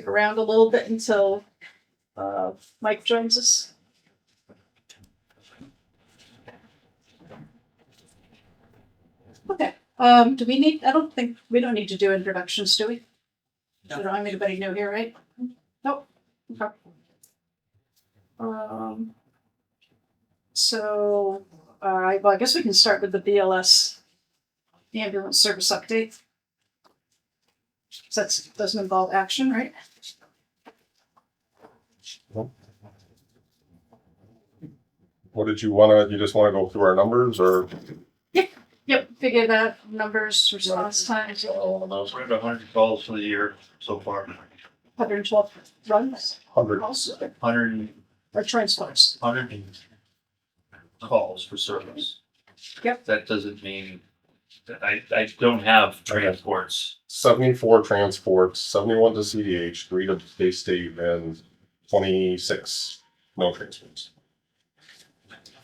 around a little bit until Mike joins us. Okay. Do we need? I don't think we don't need to do introductions, do we? No. We don't have anybody new here, right? Nope. Okay. So, well, I guess we can start with the BLS, the ambulance service update. So that doesn't involve action, right? What did you want to, you just want to go through our numbers or? Yep, figure that numbers, response times, We're at 100 calls for the year so far. 112 runs, 100. calls, 100 or transports. calls for service. Yep. That doesn't mean that I don't have transports. 74 transports, 71 to CDH, 3 to Bay State, and 26 no transports.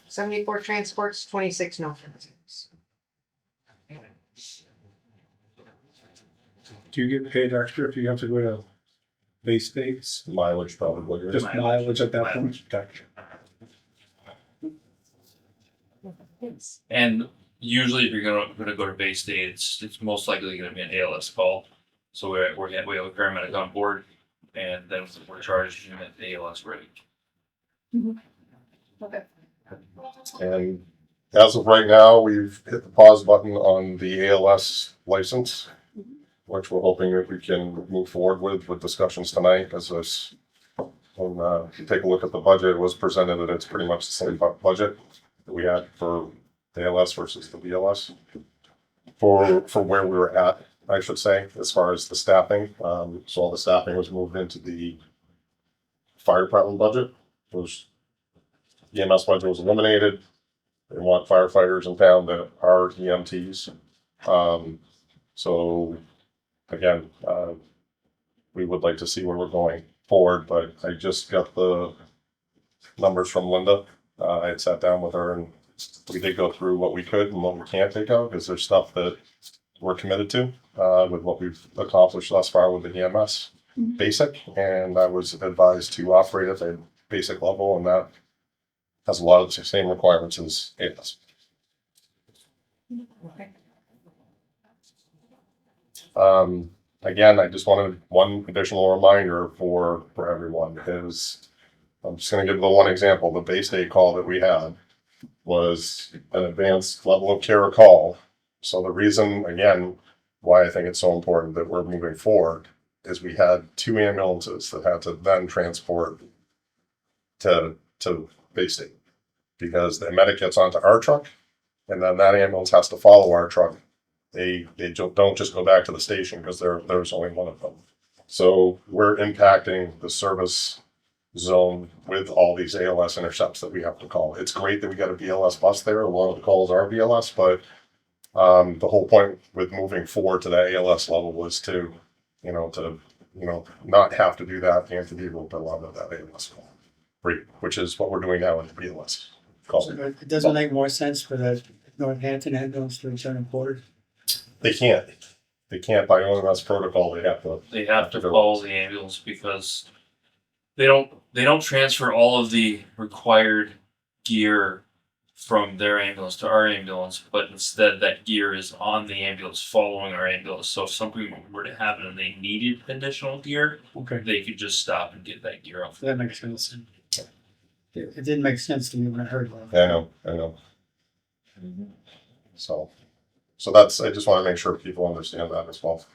74 transports, 26 no transports. Do you get paid extra if you have to go to base states? Mileage probably. Right? Just mileage at that point? Gotcha. And usually if you're gonna go to Bay State, it's most likely gonna be an ALS call. So we have a paramedic on board and then we're charging him at the ALS rate. Okay. And as of right now, we've hit the pause button on the ALS license, which we're hoping that we can move forward with discussions tonight. As this, when you take a look at the budget, it was presented that it's pretty much the same budget that we had for the ALS versus the BLS. For where we were at, I should say, as far as the staffing. So all the staffing was moved into the fire department budget. It was EMS budget was eliminated. They want firefighters in town that are EMTs. So again, we would like to see where we're going forward, but I just got the numbers from Linda. I had sat down with her and we did go through what we could and what we can't take out because there's stuff that we're committed to with what we've accomplished thus far with the EMS basic. And I was advised to operate at the basic level, and that has a lot of the same requirements as ALS. Again, I just wanted one additional reminder for everyone is I'm just going to give the one example. The Bay State call that we had was an advanced level of care call. So the reason, again, why I think it's so important that we're moving forward is we had 2 ambulances that had to then transport to Bay State because the medic gets onto our truck and then that ambulance has to follow our truck. They don't just go back to the station because there's only one of them. So we're impacting the service zone with all these ALS intercepts that we have to call. It's great that we got a BLS bus there. A lot of the calls are BLS, but the whole point with moving forward to the ALS level was to not have to do that and to be able to love that ALS call, which is what we're doing now in the BLS call. So it doesn't make more sense for the Northampton ambulance to return aboard? They can't by OMS protocol. They have to follow the ambulance because they don't transfer all of the required gear from their ambulance to our ambulance, but instead that gear is on the ambulance following our ambulance. So if something were to happen and they needed additional gear, Okay, they could just stop and get that gear off. that makes sense. It didn't make sense to me when I heard that. I know. So that's, I just want to make sure people understand that as well.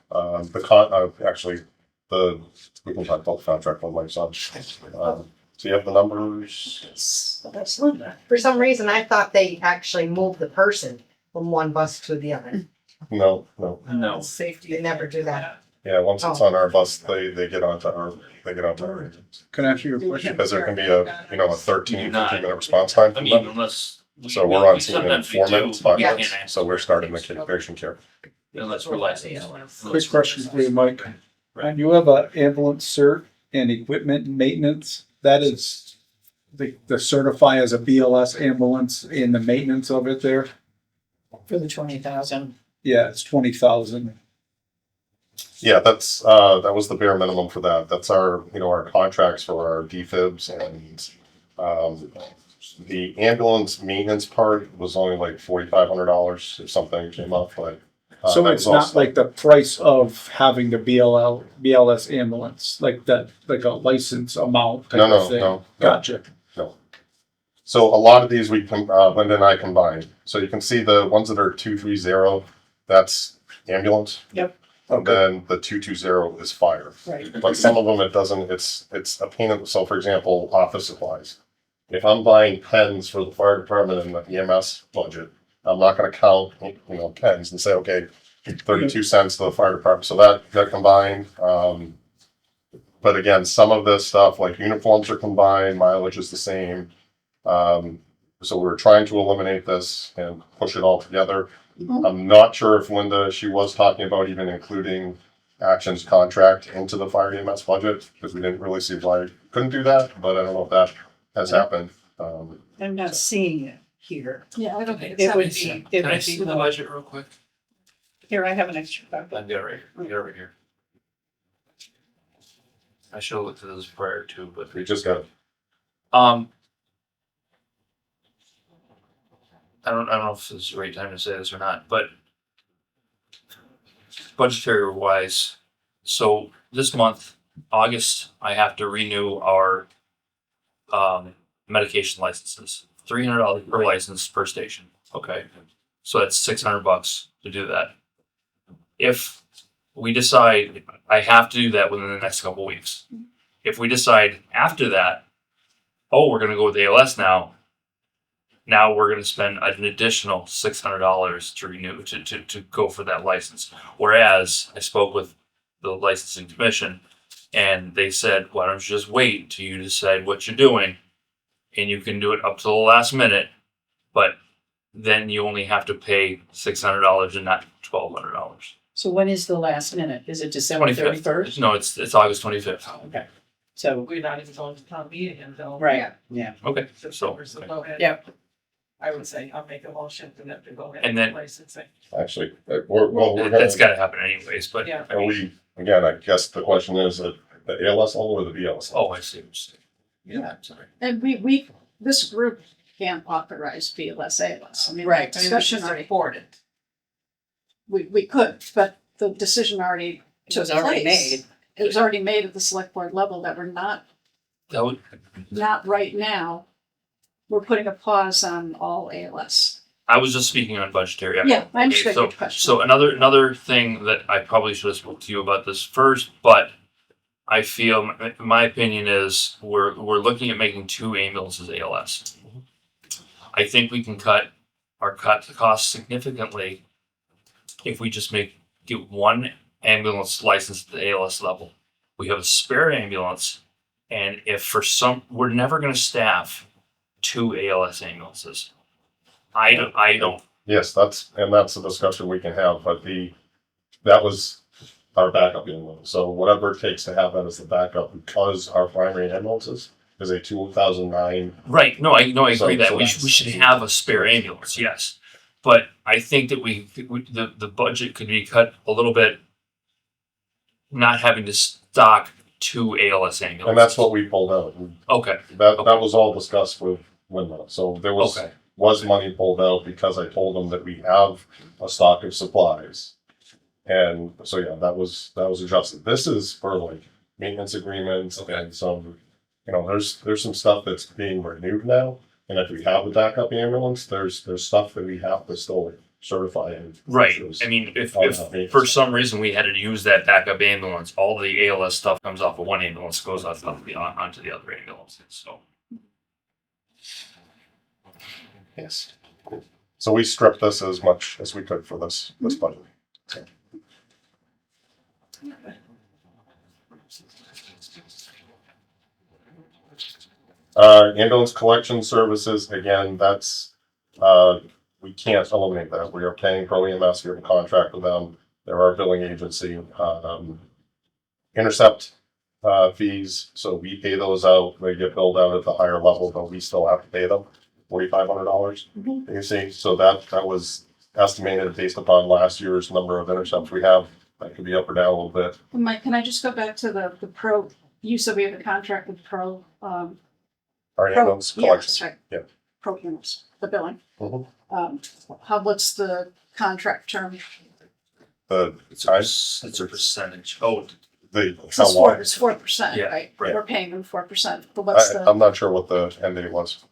We can talk about the contract with my son. So you have the numbers? That's Linda. For some reason, I thought they actually moved the person from one bus to the other. No. No. Safety. They never do that. Yeah, once it's on our bus, they get onto our engines. Can I ask you a question? Because there can be a 15 minute response time. I mean, unless. So we're on scene in sometimes 4 we minutes, do, 5 we minutes. can't So we're starting the patient care. Unless we're licensed. Quick question for you, Mike. When you have an ambulance cert and equipment and maintenance, that is the certify as a BLS ambulance in the maintenance of it there? For the 20,000. Yeah, it's 20,000. Yeah, that was the bare minimum for that. That's our, our contracts for our defibs and, the ambulance maintenance part was only like $4,500 if something came up, but. So that it's was not also- like the price of having the BLS ambulance, like that, like a license amount type No, of thing? no. Gotcha. So a lot of these Linda and I combined. So you can see the ones that are 230, that's ambulance. Yep. And then the 220 is fire. Right. But some of them it doesn't, it's a pain in the, so for example, office supplies. If I'm buying pens for the fire department and the EMS budget, I'm not gonna count, pens and say, okay, 32 cents to the fire department. So that combined, but again, some of this stuff like uniforms are combined, mileage is the same. So we're trying to eliminate this and push it all together. I'm not sure if Linda, she was talking about even including Action's contract into the fire EMS budget, because we didn't really see why we couldn't do that, but I don't know if that has happened. I'm not seeing it here. Yeah, I don't think it's It would happening. be, it Can I would see be the budget real quick? here, I have an extra copy. I've got it right, I got it right here. I should have looked at this prior to, but We just got, I don't know if this is the right time to say this or not, but budgetary wise, so this month, August, I have to renew our medication licenses. $300 per license per station. Okay. So that's $600 to do that. If we decide I have to do that within the next couple weeks. If we decide after that, oh, we're gonna go with ALS now, we're going to spend an additional $600 to renew to go for that license. Whereas I spoke with the licensing commission, and they said, "Why don't you just wait till you decide what you're doing, and you can do it up to the last minute, but then you only have to pay $600 and not $1,200." So when is the last minute? Is it December 25th. 31st? No, it's August 25th. Okay. So, We're not even going to town meeting until. right, yeah. Okay, September, so go ahead. Yep. I would say I'll make a motion for them to go ahead. And then- Licensing. actually, we're gonna. That's got to happen anyways. But Yeah. I And mean, again, I guess the question is the ALS level or the BLS level? oh, I see what you're saying. Yeah. Sorry. And this group can't authorize BLS, ALS. I mean, Right. that discussion already, Support it. we could, but the decision already It took was already place. made. It was already made at the select board level that we're not That right now. We're putting a pause on all ALS. I was just speaking on budgetary. Yeah, I understand so, your question. So another thing that I probably should have spoke to you about this first, but I feel my opinion is we're looking at making 2 ambulances ALS. I think we can cut the cost significantly if we just get 1 ambulance license at the ALS level. We have a spare ambulance, and if for we're never going to staff 2 ALS ambulances. I don't. Yes, that's a discussion we can have, but that was our backup ambulance. So whatever it takes to have that as the backup, because our primary ambulances is a 2009. Right. No, I agree So that we that's- should have a spare ambulance. Yes, but I think that the budget could be cut a little bit, not having to stock 2 ALS ambulances. And that's what we pulled out. Okay. That was all discussed with Linda. So there Okay. was money pulled out because I told them that we have a stock of supplies. And so, yeah, that was adjusted. This is for like maintenance agreements and some, there's some stuff that's being renewed now. And if we have the backup ambulance, there's stuff that we have to still certify. And Right. I mean, if for some reason we had to use that backup ambulance, all the ALS stuff comes off of one ambulance, goes onto the other ambulance. So. Yes. So we stripped this as much as we could for this budget. So. Ambulance collection services, again, that's, we can't eliminate that. We are paying Pro EMS, we have a contract with them. They're our billing agency. Intercept fees, so we pay those out. They get billed out at the higher level, but we still have to pay them $4,500. You see, so that was estimated based upon last year's number of intercepts we have. that could be up or down a little bit. Mike, can I just go back to the pro, you said we have a contract with pro, Our pro, ambulance yeah, collection. that's right. Yeah. Pro units, the billing. Mhm. What's the contract term? The It's time, a percentage. Oh, the, It's how long? 4%, Yeah, right? right. We're paying them 4%, but what's I'm the, not sure what the end date was.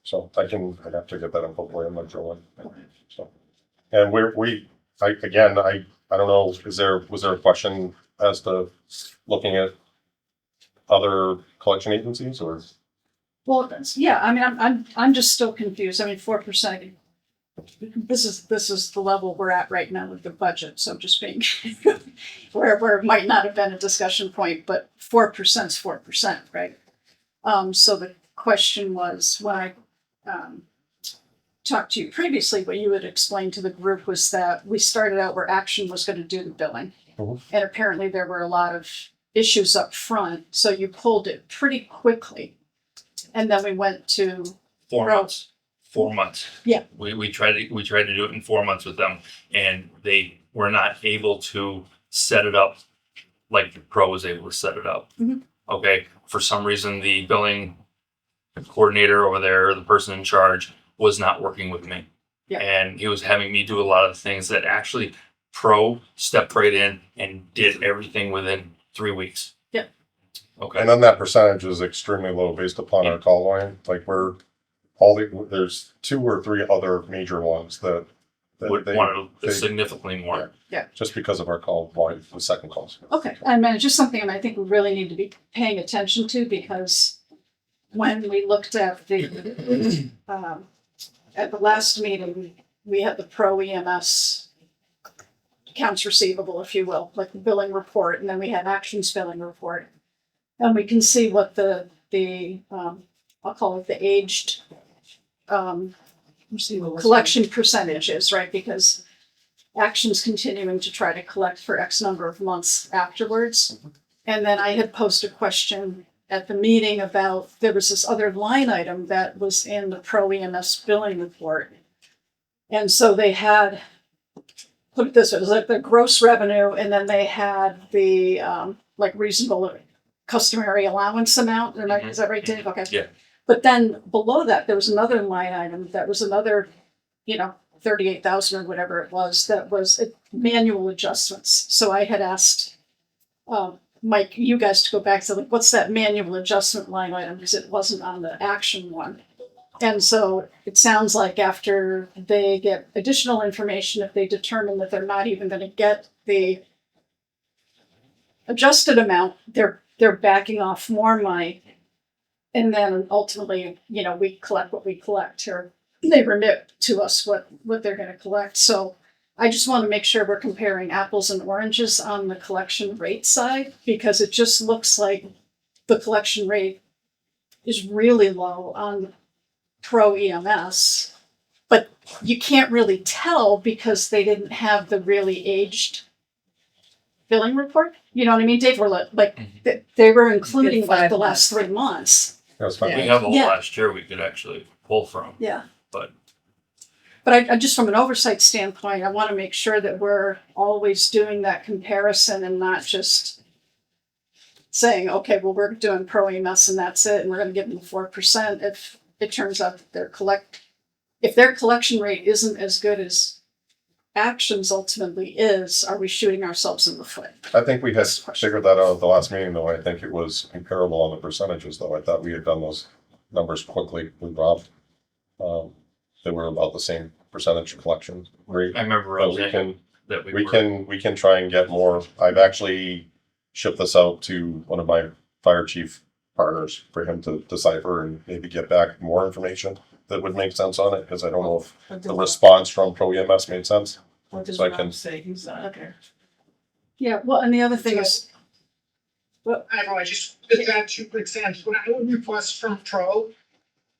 So I'd have to get that info for you, I'm not sure when. So, and I don't know, was there a question as to looking at other collection agencies or? well, yeah, I mean, I'm just still confused. I mean, 4%. This is the level we're at right now with the budget, so just being, where it might not have been a discussion point, but 4% is 4%, right? So the question was, when I, talked to you previously, what you had explained to the group was that we started out where Action was gonna do the billing. Mhm. And apparently there were a lot of issues up front, so you pulled it pretty quickly. And then we went to 4 Pro. months. 4 months. Yeah. We tried to do it in 4 months with them, and they were not able to set it up like the pro was able to set it up. Mhm. Okay. For some reason, the billing coordinator over there, the person in charge, was not working with me. Yeah. And he was having me do a lot of things that actually pro stepped right in and did everything within 3 weeks. Yeah. Okay. And then that percentage is extremely low based upon our call line, like there's 2 or 3 other major ones that Would they, want they- significantly more. just because of our call volume, the second calls. Okay, I mean, it's just something I think we really need to be paying attention to, because when we looked at at the last meeting, we had the pro EMS accounts receivable, if you will, like the billing report, and then we had Action's billing report. And we can see what the I'll call it the aged collection percentage is, right? Because Action's continuing to try to collect for X number of months afterwards. And then I had posed a question at the meeting about, there was this other line item that was in the Pro EMS billing report. And so they had, put it this way, it was like the gross revenue, and then they had the like reasonable customary allowance amount. Is that right, Dave? Okay. Yeah. But then below that, there was another line item that was another, 38,000 or whatever it was, that was manual adjustments. So I had asked Mike, you guys to go back to, like, what's that manual adjustment line item? Because it wasn't on the Action one. And so it sounds like after they get additional information, if they determine that they're not even going to get the adjusted amount, they're backing off more money. And then ultimately, we collect what we collect, or they remit to us what they're going to collect. So I just want to make sure we're comparing apples and oranges on the collection rate side, because it just looks like the collection rate is really low on Pro EMS, but you can't really tell because they didn't have the really aged billing report. You know what I mean, Dave? They were including like the last 3 months. That's fine. We have a whole Yeah. last year we could actually pull from. Yeah. But I just, from an oversight standpoint, I want to make sure that we're always doing that comparison and not just saying, okay, well, we're doing Pro EMS and that's it, and we're going to give them 4%. If it turns out that if their collection rate isn't as good as Action's ultimately is, are we shooting ourselves in the foot? I think we had figured that out at the last meeting, though. I think it was comparable on the percentages, though. I thought we had done those numbers quickly with Rob. They were about the same percentage collection rate. I remember But Rose saying that we can try and get more. I've actually shipped this out to one of my fire chief partners for him to decipher and maybe get back more information that would make sense on it, because I don't know if the response from Pro EMS made sense. What does So I Rob can- say? He's not there. Yeah, well, and the other thing is, I know, I just got 2 quick things. What I would request from Pro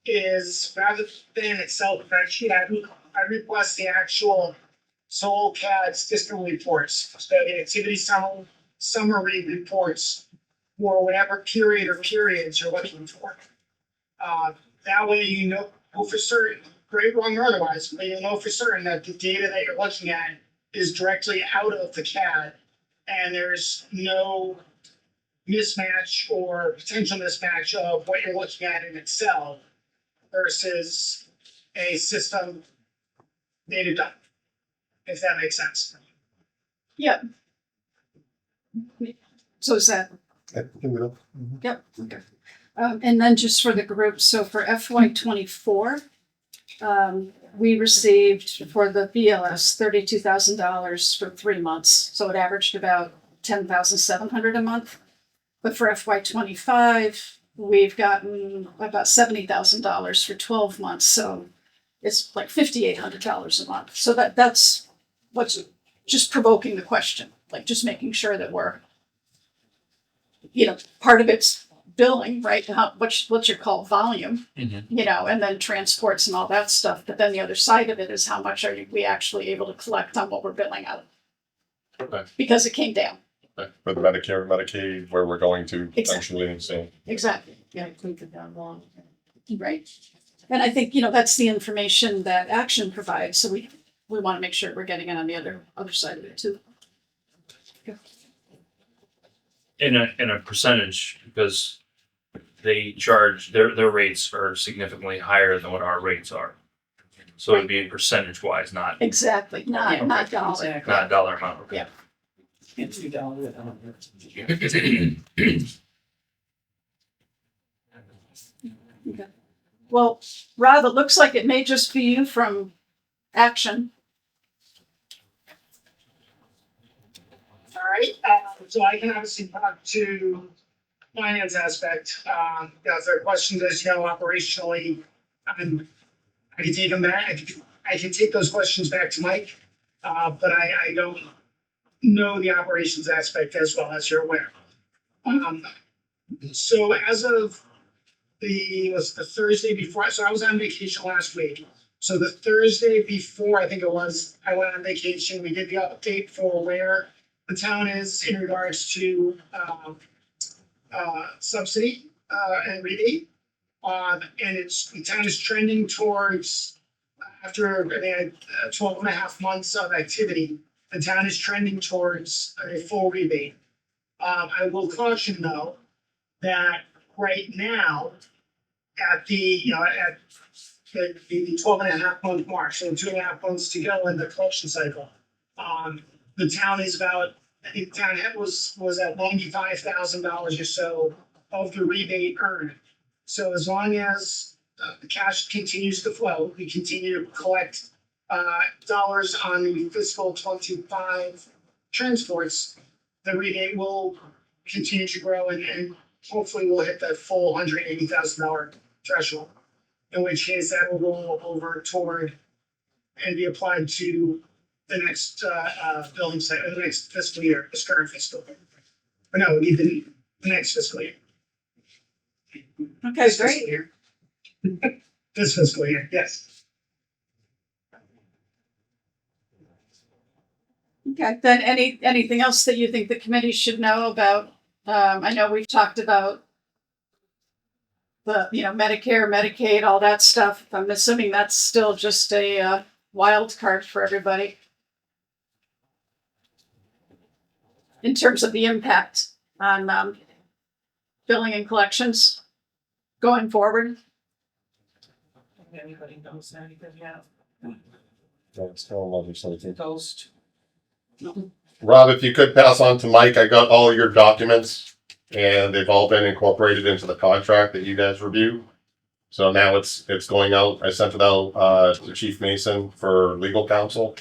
is, rather than Excel spreadsheet, I request the actual Soul CAD system reports, so the activity summary reports for whatever period or periods you're looking for. That way you know for certain, great, wrong, or otherwise, but you know for certain that the data that you're looking at is directly out of the CAD and there's no mismatch or potential mismatch of what you're looking at in Excel versus a system data dump, if that makes sense. Yep. So is that, I can do yep, okay. And then just for the group, so for FY '24, we received for the BLS $32,000 for 3 months. So it averaged about 10,700 a month. But for FY '25, we've gotten about $70,000 for 12 months. So it's like $5,800 a month. So that's what's just provoking the question, like just making sure that we're, part of it's billing, right? What's your call volume, and then transports and all that stuff. But then the other side of it is how much are we actually able to collect on what we're billing out? Okay. Because it came down. For the Medicare and Medicaid, where we're going to Exactly. eventually, so. Exactly. Yeah, click it down long. Right. And I think, that's the information that Action provides. So we want to make sure we're getting it on the other side of it too. In a percentage, because they charge their rates are significantly higher than what our rates are. So it'd be percentage wise, not Exactly. Not dollar. Exactly. not dollar amount. Yeah. It's $2. Okay. Well, Rob, it looks like it may just be you from Action. All right, so I can obviously talk to finance aspect. If there are questions, as you know, operationally, I can take them back. I can take those questions back to Mike, but I don't know the operations aspect as well, as you're aware. So as of the Thursday before, so I was on vacation last week. So the Thursday before, I think it was, I went on vacation. We did the update for where the town is in regards to subsidy and rebate. And the town is trending towards, after 12 and a half months of activity, the town is trending towards a full rebate. I will caution though, that right now, at the 12 and a half month mark, so 2.5 months to go in the collection cycle, the town is about, I think the town was at $95,000 or so of the rebate earned. So as long as the cash continues to flow, we continue to collect dollars on the fiscal 25 transports, the rebate will continue to grow and hopefully we'll hit that full $180,000 threshold. In which case that will roll over toward and be applied to the next billing cycle, the next fiscal year, this current fiscal year. Or no, we need the next fiscal year. Okay, This great. fiscal year. This fiscal year, yes. Okay, then anything else that you think the committee should know about? I know we've talked about the, Medicare, Medicaid, all that stuff. I'm assuming that's still just a wild card for everybody. In terms of the impact on billing and collections going forward. If anybody knows anything yet, It's still legislative. ghost. Rob, if you could pass on to Mike, I got all your documents and they've all been incorporated into the contract that you guys review. So now it's going out. I sent it out to Chief Mason for legal counsel,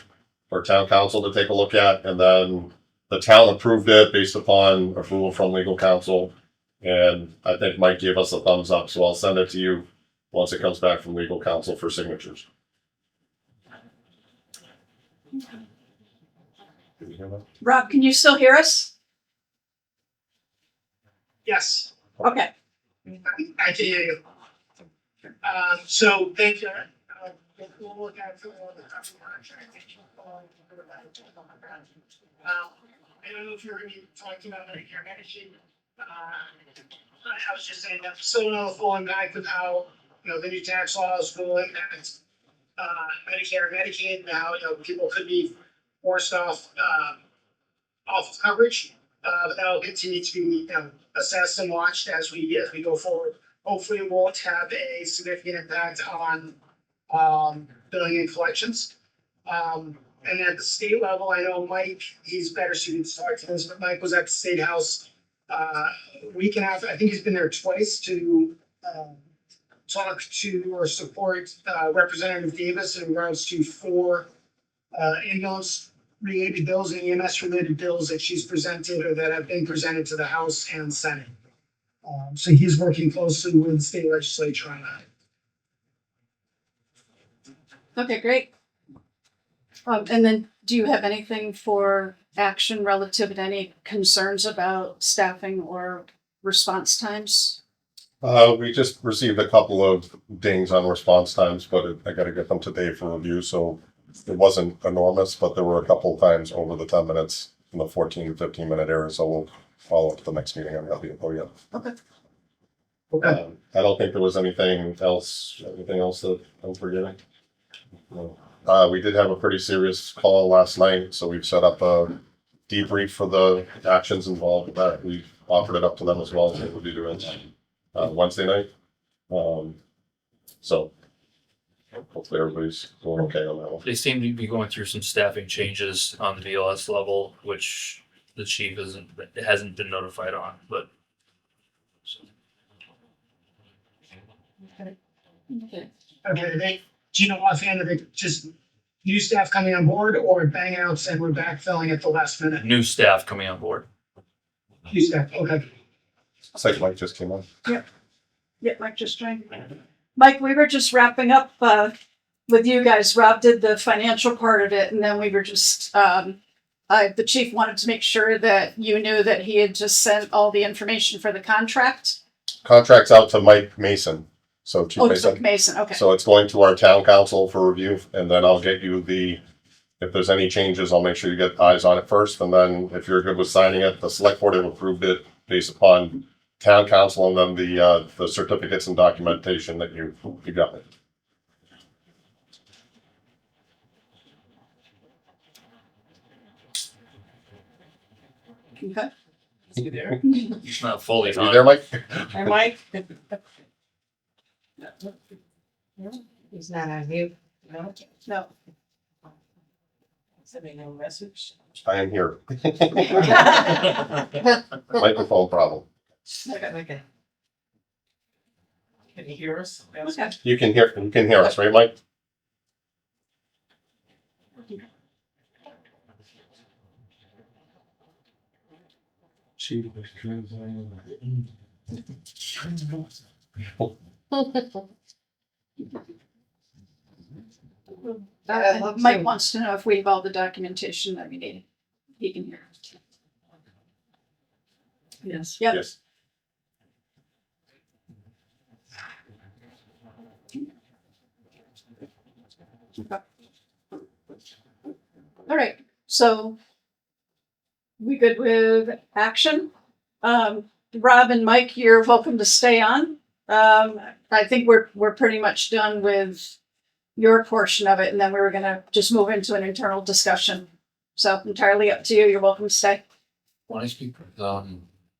for town council to take a look at, and then the town approved it based upon approval from legal counsel. And I think Mike gave us a thumbs up, so I'll send it to you once it comes back from legal counsel for signatures. Did you hear that? Rob, can you still hear us? Yes, Okay. I can hear you. So thank you. We'll look at the contract. I don't know if you're gonna be talking about Medicare, Medicaid. I was just saying that still know the full impact of how, the new tax laws will impact Medicare and Medicaid. Now, people could be forced off office coverage. That'll continue to be, assessed and watched as we go forward. Hopefully it won't have a significant impact on, billing and collections. And at the state level, I know Mike, he's better suited to talk to this, but Mike was at the State House, week and a half, I think he's been there twice to, talk to or support, Representative Davis in regards to 4 ambulance related bills and EMS related bills that she's presented or that have been presented to the House and Senate. So he's working closely with the state legislature on that. Okay, great. And then do you have anything for action relative to any concerns about staffing or response times? We just received a couple of dings on response times, but I gotta get them today for review, so it wasn't enormous, but there were a couple of times over the 10 minutes in the 14 to 15 minute area, so we'll follow up to the next meeting on that. Oh, yeah. Okay. I don't think there was anything else that I'm forgetting. No. We did have a pretty serious call last night, so we've set up a debrief for the actions involved with that. We offered it up to them as well, so we'll be doing Wednesday night. So hopefully everybody's doing okay on that one. They seem to be going through some staffing changes on the BLS level, which the chief hasn't been notified on, but. Okay. Okay, do you know offhand if it just new staff coming on board or banging out said we're backfilling at the last minute? New staff coming on board. New staff, okay. It's like Mike just came on. Yeah, Mike just joined. Mike, we were just wrapping up with you guys. Rob did the financial part of it, and then we were just the chief wanted to make sure that you knew that he had just sent all the information for the contract. Contract's out to Mike Mason. So Chief Oh, Mason. to Mason, okay. So it's going to our town council for review, and then I'll get you if there's any changes, I'll make sure you get eyes on it first, and then if you're good with signing it, the select board have approved it based upon town council and then the certificates and documentation that you got it. Okay. He's not fully You on. there, Mike? Hey, Mike? He's not on mute. No, No. send me no message. I am here. Microphone problem. Okay. Can you hear us? Okay. You can hear us, right, Mike? I'd love Mike to. wants to know if we have all the documentation that we need. He can hear. Yes. Yep. Yes. All right, so we good with action? Rob and Mike, you're welcome to stay on. I think we're pretty much done with your portion of it, and then we were gonna just move into an internal discussion. So entirely up to you. You're welcome to stay. When I speak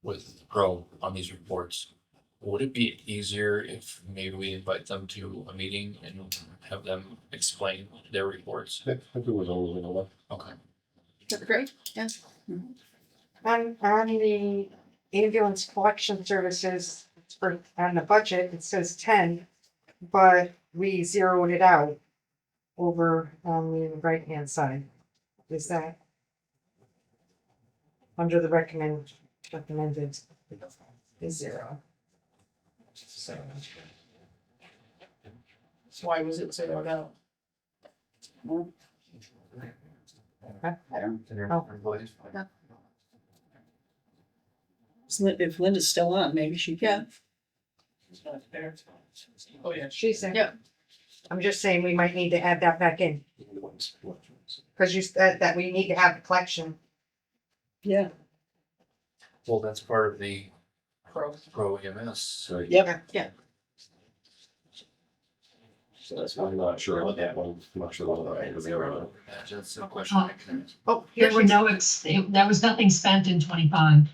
with Pro on these reports, would it be easier if maybe we invite them to a meeting and have them explain their reports? I think it was always in the left. Okay. That'd be great. Yeah. On the ambulance collection services, on the budget, it says 10, but we zeroed it out over on the right-hand side. Is that under the recommended is 0. So, So why was it zeroed out? I don't. oh, If Linda's still on, maybe she can. It's not there. Oh, yeah. she said. Yeah. I'm just saying we might need to add that back in, because you said that we need to have the collection. Yeah. Well, that's part of the Pro. Pro EMS. Yep. Yeah. I'm not sure what that one, I'm not sure what that was. That's a question. Oh, There here's were no, there was nothing spent in 25.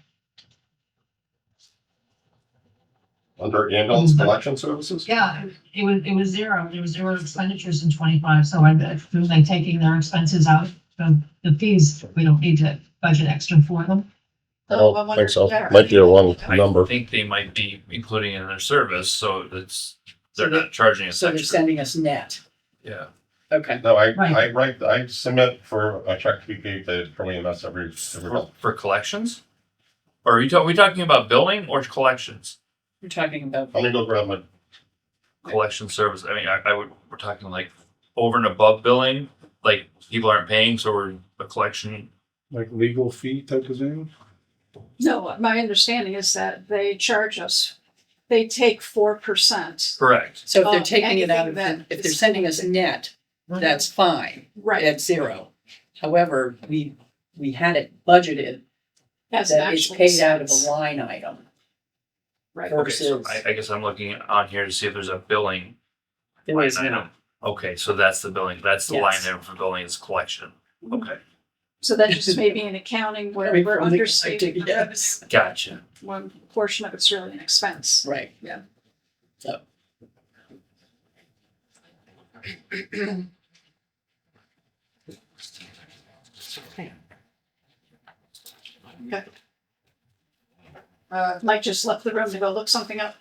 Under ambulance collection services? Yeah, it was zero. There was zero expenditures in 25. So I feel like taking their expenses out of the fees, we don't need to budget extra for them. I Oh, don't wonder think so. if they're- Might be a wrong number. I think they might be including it in their service, so it's, So they're they- not charging us So they're extra. sending us net. Yeah. Okay. No, Right. I submit for a check to be paid to from EMS every month. For collections? Or are we talking about billing or collections? We're talking about. Let me go grab my, Collection service, I mean, we're talking like over and above billing, like people aren't paying, so we're a collection. Like legal fee type of thing? No, my understanding is that they charge us, they take 4%. Correct. So if they're Oh, taking it out anything of, that if they're is- sending us net, that's fine, Right, at zero. However, we had it budgeted as an that it's actual paid out of a expense. line item Right. Okay, so versus, I guess I'm looking on here to see if there's a billing there line is item. not. Okay, so that's the billing, that's the line Yes. item for billing is collection. Okay, So that just may be an accounting where Coming we're from the understating the revenue. yes. gotcha. One portion of it's really an expense. Right. Yeah. So, Okay. Mike just left the room to go look something up.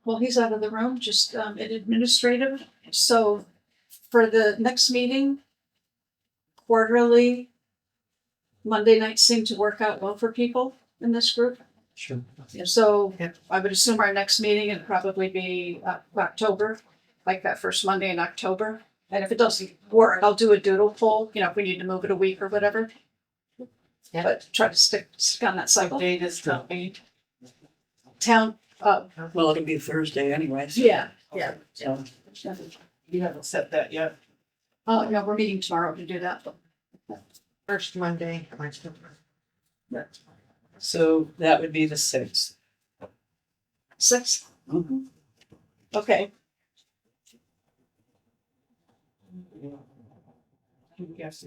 Well, he's out of the room, just an administrative. So for the next meeting, quarterly, Monday nights seem to work out well for people in this group. Sure. So Yeah. I would assume our next meeting would probably be October, like that first Monday in October. And if it doesn't work, I'll do a doodle poll, if we need to move it a week or whatever. Yeah. But try to stick on that What cycle. date is town meeting? Town, well, it'll be Thursday anyways. yeah. So, You haven't set that yet. No, we're meeting tomorrow to do that. first Monday. so that would be the 6th. 6th, Mhm. okay.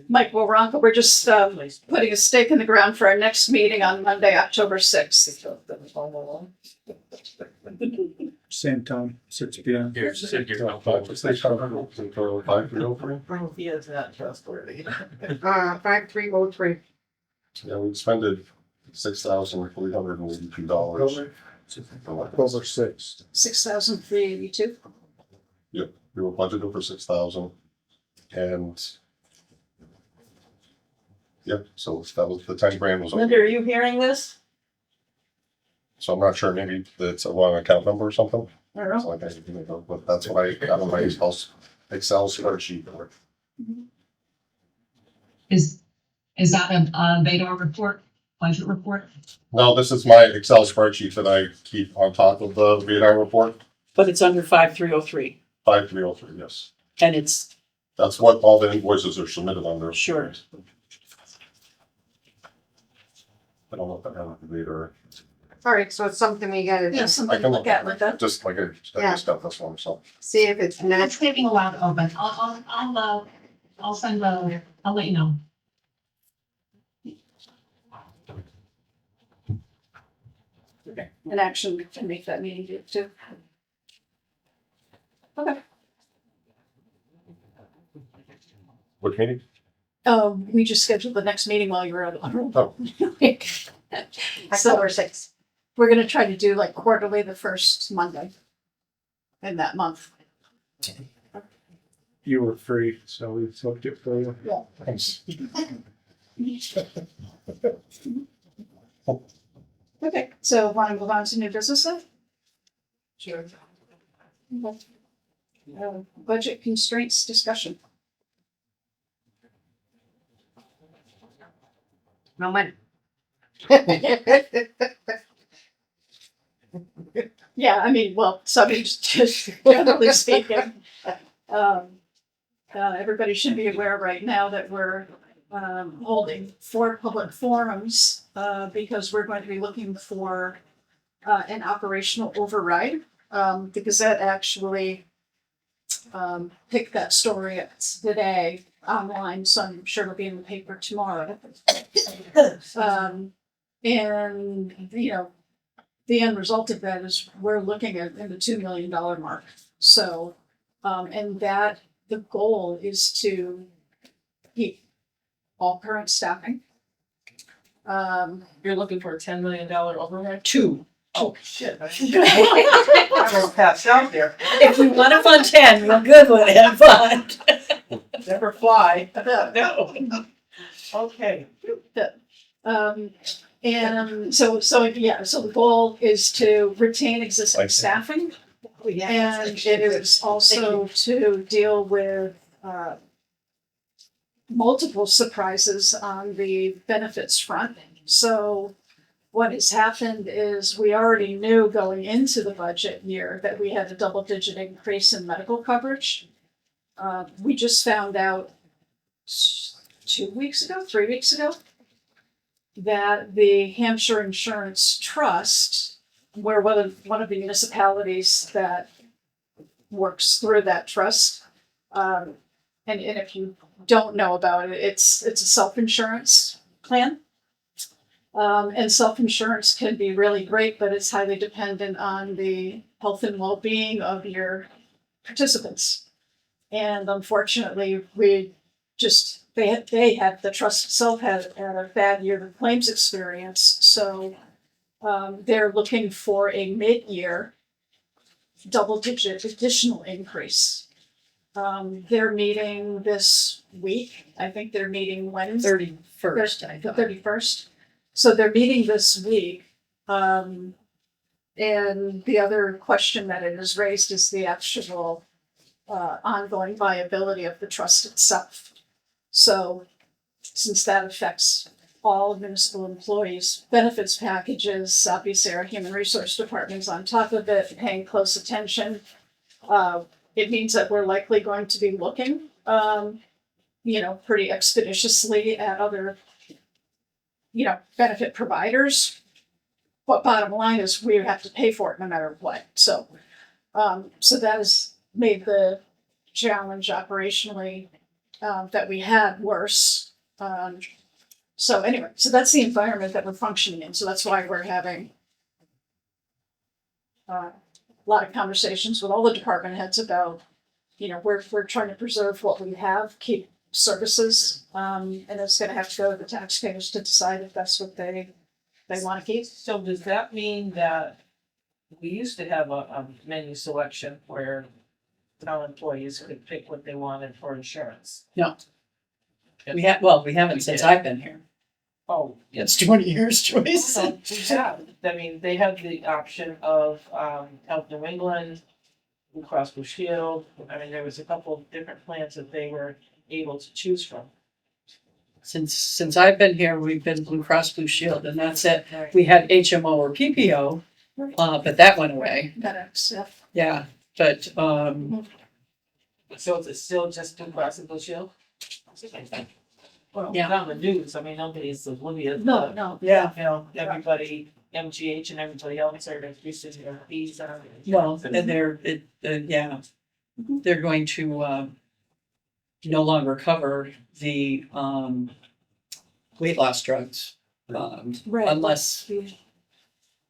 Mike, well, we're just putting a stake in the ground for our next meeting on Monday, October 6th. Same time, 6 p.m. Here's, here. He is not trustworthy. 5303. Yeah, we expended $6,382. October 6th. 6,382. Yep, we were budgeted for 6,000 and yep, so that was, the 10 grand was Linda, over. are you hearing this? So I'm not sure, maybe that's a wrong account number or something. I don't know. So but that's what I got on my Excel spreadsheet for. Is that a Vadar report, budget report? No, this is my Excel spreadsheet that I keep on top of the VNR report, But it's under 5303 5303, yes. and it's, That's what all the invoices are submitted under. sure. I don't know if I have the VNR. All right, so it's something we gotta Yeah, something I to can look at, Linda. Just like I Yeah. just got this one, so. see if it's That's next. taking a while to open. I'll send I'll let you know. An action to make that meeting date too. Okay. Which meeting? We just scheduled the next meeting while you were out on roll. Oh. October 6th. We're gonna try to do like quarterly the first Monday in that month. You were free, so we booked it for you. Thanks. Okay, so want to move on to new business then? Sure. Budget constraints discussion. No money. Yeah, I mean, well, just generally speaking, everybody should be aware right now that we're holding 4 public forums because we're going to be looking for an operational override. The Gazette actually picked that story up today online, so I'm sure it'll be in the paper tomorrow. And you know, the end result of that is we're looking at in the $2 million mark. So, and that the goal is to keep all current staffing. You're looking for a $10 million overhead? 2. Oh, shit. I won't pass out there. If we want to fund 10, we're good with it, but. Never fly. No. Okay. And so the goal is to retain existing staffing. And it is also to deal with multiple surprises on the benefits front. So what has happened is we already knew going into the budget year that we had a double-digit increase in medical coverage. We just found out 3 weeks ago, that the Hampshire Insurance Trust, where one of the municipalities that works through that trust, and if you don't know about it, it's a self-insurance plan. And self-insurance can be really great, but it's highly dependent on the health and well-being of your participants. And unfortunately, the trust itself had a bad year of claims experience. So they're looking for a mid-year double-digit additional increase. They're meeting this week. I think they're meeting Wednesday. 31st, I The thought. 31st. So they're meeting this week. And the other question that it has raised is the actual ongoing viability of the trust itself. So since that affects all municipal employees' benefits packages, obviously our human resource department's on top of it, paying close attention. It means that we're likely going to be looking, pretty expeditiously at other, benefit providers. But bottom line is we have to pay for it no matter what. So that has made the challenge operationally that we had worse. So that's the environment that we're functioning in. So that's why we're having a lot of conversations with all the department heads about, we're trying to preserve what we have, keep services, and it's going to have to go to the taxpayers to decide if that's what they want to keep. So does that mean that we used to have a menu selection where town employees could pick what they wanted for insurance? We haven't since I've been here. Oh, It's 20 years, Joyce. so we have, I mean, they have the option of Health New England, Blue Cross Blue Shield. I mean, there was a couple of different plans that they were able to choose from. Since I've been here, we've been Blue Cross Blue Shield, and that's it. We had HMO or PPO, but that went away. Yeah, but So is it still just Blue Cross and Blue Shield? Well, Yeah. on the news, I mean, nobody's oblivious. No, but, no. yeah, everybody, MGH and everybody else are increasing their fees on it. well, and they're going to no longer cover the weight loss drugs, Right. unless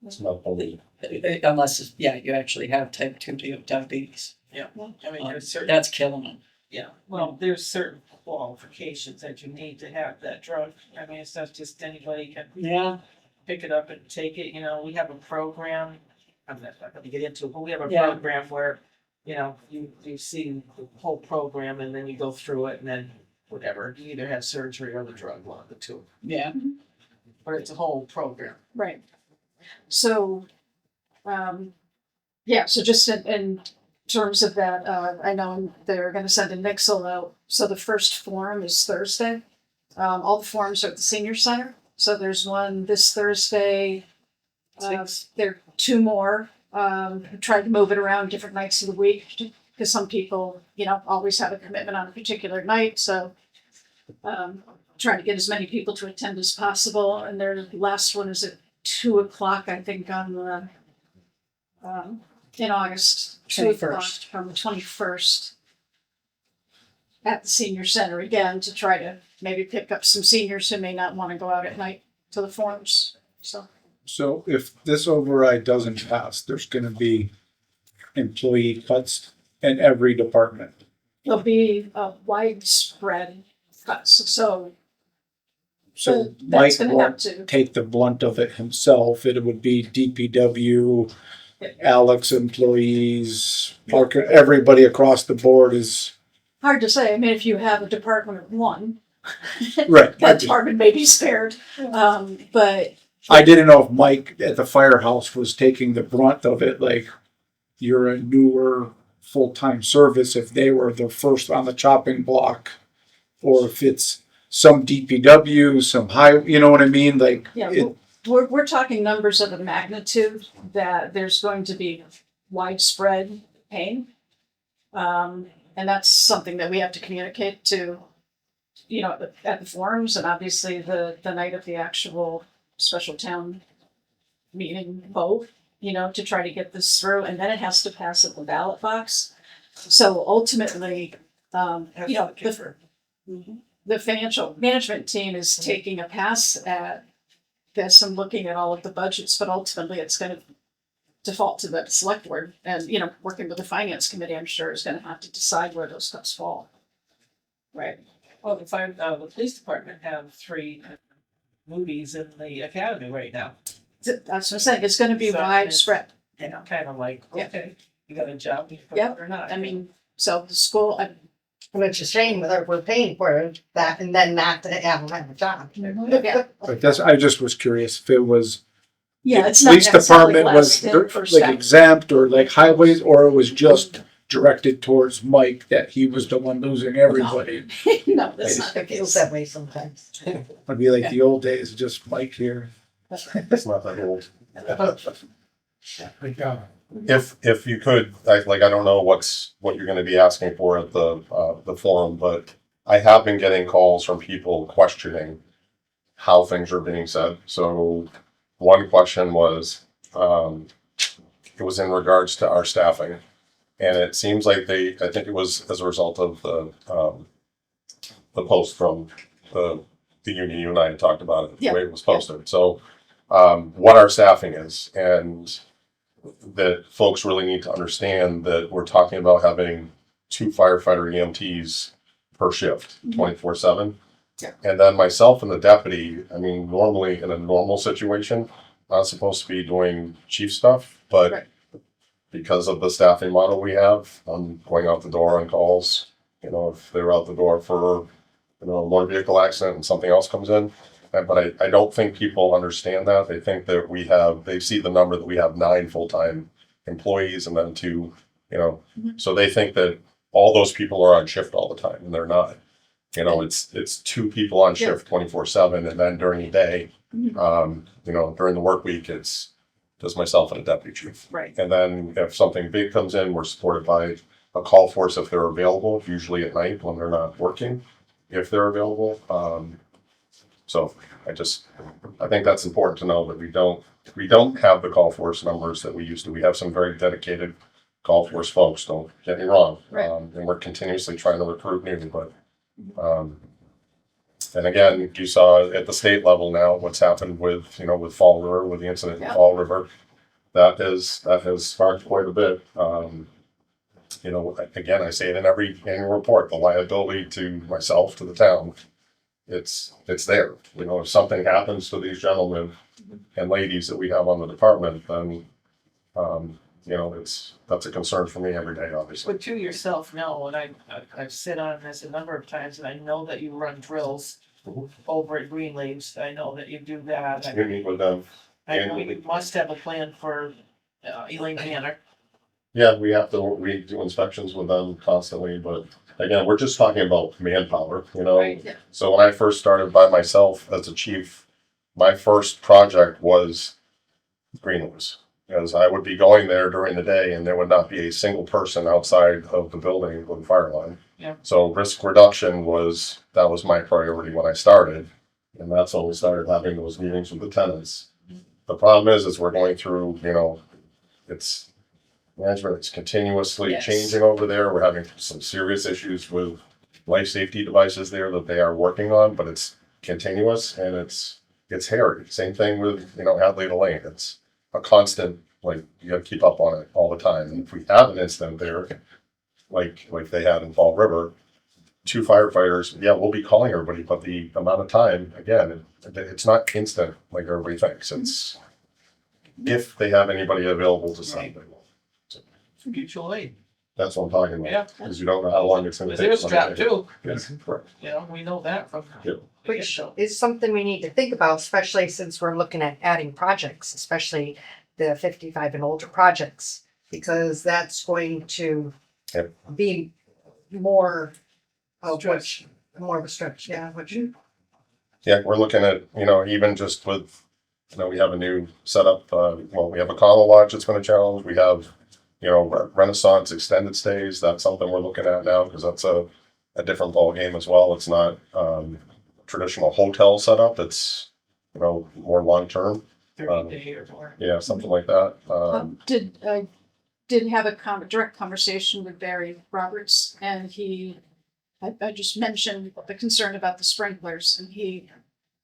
It's not only, you actually have type 2 diabetes. I mean, there's certain. That's killing them. Yeah, well, there's certain qualifications that you need to have that drug. I mean, it's not just anybody can Yeah, pick it up and take it, we have a program. I'm not gonna get into it, but we have a Yeah. program where, you see the whole program and then you go through it and then whatever, you either have surgery or the drug, one of the two. yeah. But it's a whole program. Right. So, yeah, so just in terms of that, I know they're gonna send a Nixle out, so the first forum is Thursday. All the forums are at the senior center, so there's one this Thursday. There are two more, tried to move it around different nights of the week, because some people, always have a commitment on a particular night, so trying to get as many people to attend as possible, and their last one is at 2:00, I think, on the in August, 2:00 21st. from the 21st at the senior center again, to try to maybe pick up some seniors who may not want to go out at night to the forums. So if this override doesn't pass, there's gonna be employee cuts in every department. There'll be a widespread cuts, so So that's Mike gonna have won't to, take the blunt of it himself. It would be DPW, Alex employees, Parker, everybody across the board is, hard to say. I mean, if you have a department of one, right. that department may be spared, but I didn't know if Mike at the firehouse was taking the brunt of it, like you're a newer full-time service, if they were the first on the chopping block, or if it's some DPW, some high, you know what I mean? Like, yeah, it, we're talking numbers of a magnitude that there's going to be widespread pain. And that's something that we have to communicate to, at the forums, and obviously the night of the actual special town meeting vote, to try to get this through, and then it has to pass at the ballot box. So ultimately, the financial management team is taking a pass at this and looking at all of the budgets, but ultimately it's going to default to the select board, and, working with the finance committee, I'm sure, is going to have to decide where those cuts fall. Right. Well, the police department have 3 movies in the academy right now. That's what I'm saying. It's going to be So widespread. Kind of like, Yeah. okay, you got a job, you put Yeah, it or not. I mean, so the school, And it's a shame that we're paying for that and then not to have them have a job. yeah, but that's, I just was curious if it was, yeah, it's not police necessarily department was glassed in for like staff. exempt, or like highways, or it was just directed towards Mike, that he was the one losing everybody. No, that's not the It feels case. that way sometimes. It'd be like the old days, just Mike here. It's not that old. Yeah. If you could, I don't know what you're gonna be asking for at the forum, but I have been getting calls from people questioning how things are being said. So one question was, it was in regards to our staffing. And it seems like I think it was as a result of the post from the union you and I had talked about it, the way it was posted. So, what our staffing is, and that folks really need to understand that we're talking about having 2 firefighter EMTs per shift, 24/7. Yeah. And then myself and the deputy, I mean, normally in a normal situation, not supposed to be doing chief stuff, but Right. because of the staffing model we have, I'm going out the door on calls. If they're out the door for, a motor vehicle accident and something else comes in. But I don't think people understand that. They think that they see the number that we have 9 full-time employees and then 2, so they think that all those people are on shift all the time, and they're not. It's 2 people on shift 24/7, and then during the day, during the work week, it's just myself and a deputy chief. Right. And then if something big comes in, we're supported by a call force if they're available, usually at night when they're not working, if they're available. So I think that's important to know that we don't have the call force numbers that we used to. We have some very dedicated call force folks, don't get me wrong. Right. And we're continuously trying to recruit new, but, and again, you saw at the state level now what's happened with Fall River, with the incident in Fall River. That has sparked quite a bit. Again, I say it in every annual report, the liability to myself, to the town, it's there. If something happens to these gentlemen and ladies that we have on the department, then, that's a concern for me every day, obviously. But you yourself know, and I've sit on this a number of times, and I know that you run drills over at Green Leaves. I know that you do that. We meet with them. I know annually. we must have a plan for Elaine Manor. Yeah, we do inspections with them constantly, but again, we're just talking about manpower, you know? Right. Yeah. So when I first started by myself as a chief, my first project was Greenlands. Because I would be going there during the day and there would not be a single person outside of the building with a fire line. Yeah. So risk reduction that was my priority when I started. And that's when we started having those meetings with the tenants. The problem is we're going through, it's management is continuously Yes. changing over there. We're having some serious issues with life safety devices there that they are working on, but it's continuous and it's hairy. Same thing with, Adelaide Lane. It's a constant, you gotta keep up on it all the time. And if we have an incident there, like they had in Fall River, 2 firefighters, yeah, we'll be calling everybody, but the amount of time, again, it's not instant like everybody thinks. It's if they have anybody available to send them. Mutual aid. That's what I'm talking about. Yeah. Because you don't know how long it's gonna Because take. there's trap too. Yes, correct. We know that from Yep. the Which get-go. is something we need to think about, especially since we're looking at adding projects, especially the 55 and older projects, because that's going to Yep. be more of Stretch. more of a stretch. Yeah, which Yeah, we're looking at, even just with, we have a new setup, we have a condo lodge that's been a challenge. We have, Renaissance extended stays. That's something we're looking at now because that's a different ball game as well. It's not traditional hotel setup. It's, more long-term. 30-day or more. Yeah, something like that. Did have a direct conversation with Barry Roberts, and I just mentioned the concern about the sprinklers, and he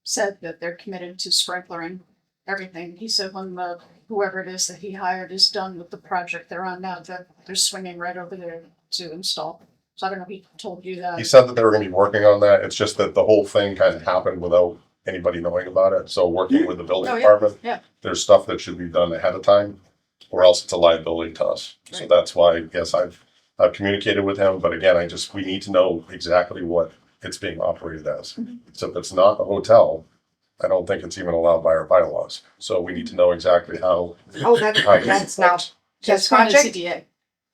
said that they're committed to sprinklering everything. He said when whoever it is that he hired is done with the project they're on now, that they're swinging right over there to install. So I don't know if he told you that. He said that they were gonna be working on that. It's just that the whole thing kind of happened without anybody knowing about it. So working with the building Oh, yeah, department, yeah. there's stuff that should be done ahead of time, or else it's a liability to us. So Right. that's why, yes, I've communicated with him, but again, we need to know exactly what it's being operated as. Mhm. So if it's not a hotel, I don't think it's even allowed by our bylaws. So we need to know exactly how. that's now That's his from the project. CDA.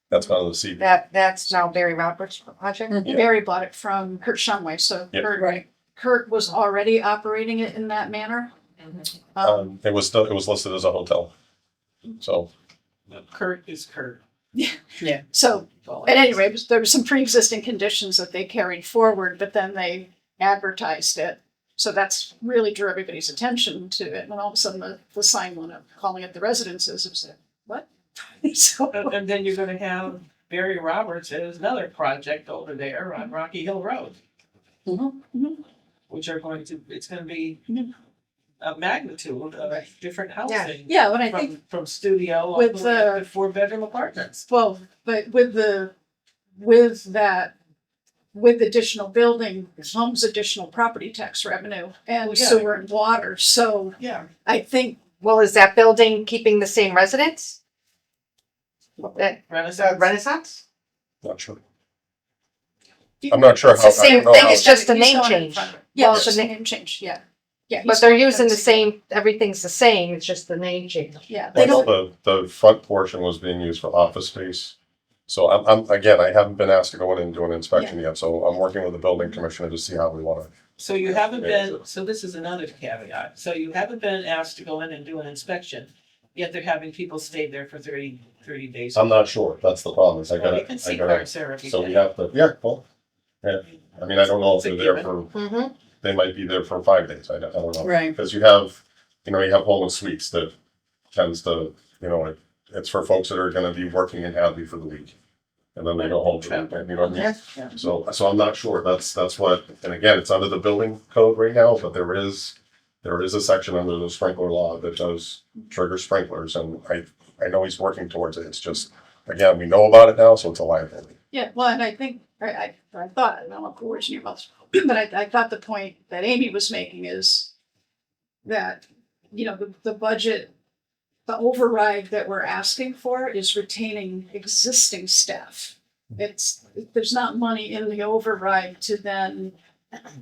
That's one of the C. That's now Barry Roberts' project. Yeah. Barry bought it from Kurt Shumway, so Yep. Right. Kurt was already operating it in that manner. It was listed as a hotel. So Kurt is Kurt. So at any rate, there were some pre-existing conditions that they carried forward, but then they advertised it. So that's really drew everybody's attention to it. And all of a sudden the sign went up, calling it the residences. It was like, what? So, And then you're gonna have Barry Roberts as another project over there on Rocky Hill Road, which it's gonna be Mhm. a magnitude of different housing. yeah, but I think, From studio all with the way up the- to 4-bedroom apartments. well, but with additional building comes additional property tax revenue and Well, yeah. sewer and water. So Yeah. I think, Well, is that building keeping the same residents? That Renaissance. Renaissance? not sure. I'm not sure It's the same how- thing, it's just a He's name going in change. front of it. Yeah, Well, it's just the a name change, yeah. Yeah. But he's they're going using the in- same, everything's the same, it's just the name change. Yeah, they Well, don't, the front portion was being used for office space. So again, I haven't been asked to go in and do an inspection yet, so I'm working with the building commissioner to see how we wanna. So you haven't Yeah. been, so this is another caveat, so you haven't been asked to go in and do an inspection, yet they're having people stay there for 30 days. I'm not sure, that's the problem, is I Well, gotta, you can I see gotta, cars there every so we day. have to, yeah, well, yeah. I mean, I don't know if It's a they're there given. for, Mm-hmm. they might be there for 5 days, I don't know. Right. Because you have home suites that tends to, it's for folks that are gonna be working in Hadley for the week. And then they go home for the weekend, you know what I mean? Yeah. So I'm not sure, that's what, and again, it's under the building code right now, but there is a section under the sprinkler law that does trigger sprinklers, and I know he's working towards it, it's just, again, we know about it now, so it's a liability. yeah, well, and I think, I thought, I don't want to put words in your mouth, but I thought the point that Amy was making is that, the budget, the override that we're asking for is retaining existing staff. There's not money in the override to then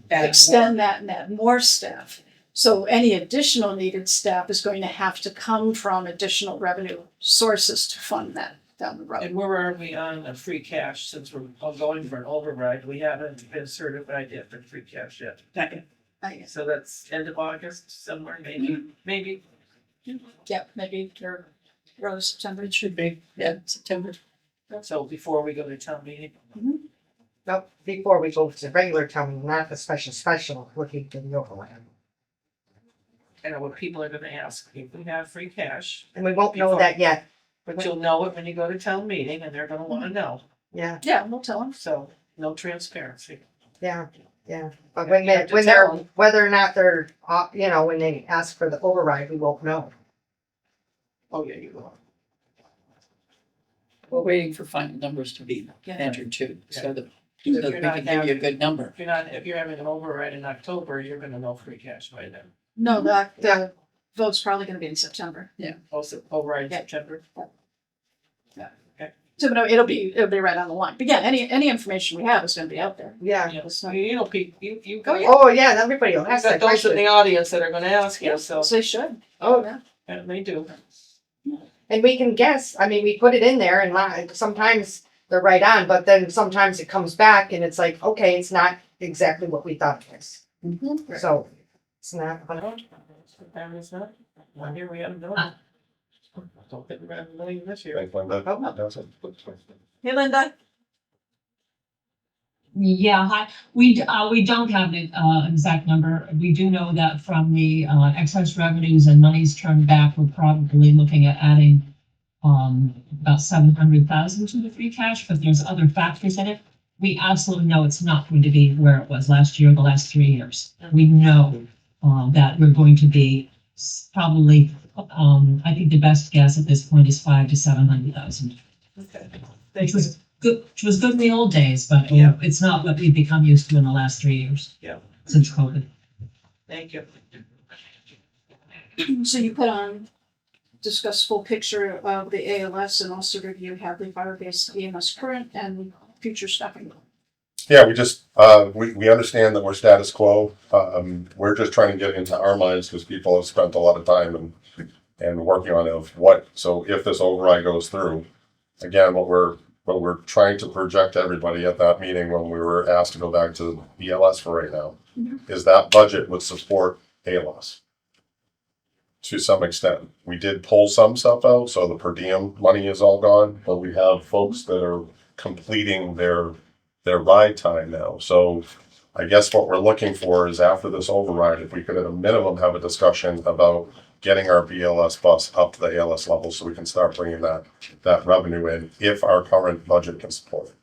Add extend that and add more staff. So any additional needed staff is going to have to come from additional revenue sources to fund that down the road. And where are we on free cash, since we're all going for an override, we haven't been certified yet for free cash yet. So that's end of August, somewhere, maybe. Yeah, maybe or early September. It should be, yeah, September. So before we go to town meeting. No, before we go to regular town, meeting, not the special, looking for the overlap. I know what people are gonna ask, if we have free cash, And we won't know that yet. but you'll know it when you go to town meeting, and they're gonna wanna know, Yeah, Yeah, we'll tell them. so no transparency. yeah, yeah. But Yeah, when you have to when tell they're, 'em. whether or not they're, when they ask for the override, we won't know. Oh, yeah, you will. We're waiting for final numbers to be Yeah. entered too, so that If we you're can not give you a having, good number. if you're having an override in October, you're gonna know free cash by then. No, the vote's probably gonna be in September. Also, override in Yeah. September. So no, it'll be right on the line. But yeah, any information we have is gonna be out there. Yeah. Yeah, It's not- you know, Pete, you Oh, yeah. Oh, yeah, everybody will You've ask got that those in question. the audience that are gonna ask you, Yes, so, they should. Oh, Yeah. and they do. and we can guess, I mean, we put it in there and sometimes they're right on, but then sometimes it comes back and it's like, okay, it's not exactly what we thought it was. Mhm. So, it's not, That is not, not here, we haven't done it. Don't think we're gonna have a million this year. Thanks, Linda. Oh. That's it. Hey, Linda. Yeah, hi. We don't have the exact number. We do know that from the excess revenues and monies turned back, we're probably looking at adding about 700,000 to the free cash, but there's other factors in it. We absolutely know it's not going to be where it was last year, the last 3 years. We know that we're going to be probably, I think the best guess at this point is 500 to 700,000. Okay. Which was good in the old days, but Yeah. it's not what we've become used to in the last 3 years. Yeah. Since COVID. Thank you. So you put on discuss full picture of the ALS and also review Hadley fire-based EMS current and future staffing. Yeah, we just, we understand that we're status quo. We're just trying to get into our minds because people have spent a lot of time and working on so if this override goes through, again, what we're trying to project everybody at that meeting when we were asked to go back to ELS for right now, is that budget would support ALS. To some extent, we did pull some stuff out, so the per diem money is all gone, but we have folks that are completing their ride time now. So I guess what we're looking for is after this override, if we could at a minimum have a discussion about getting our BLS bus up to the ALS level so we can start bringing that revenue in if our current budget can support it.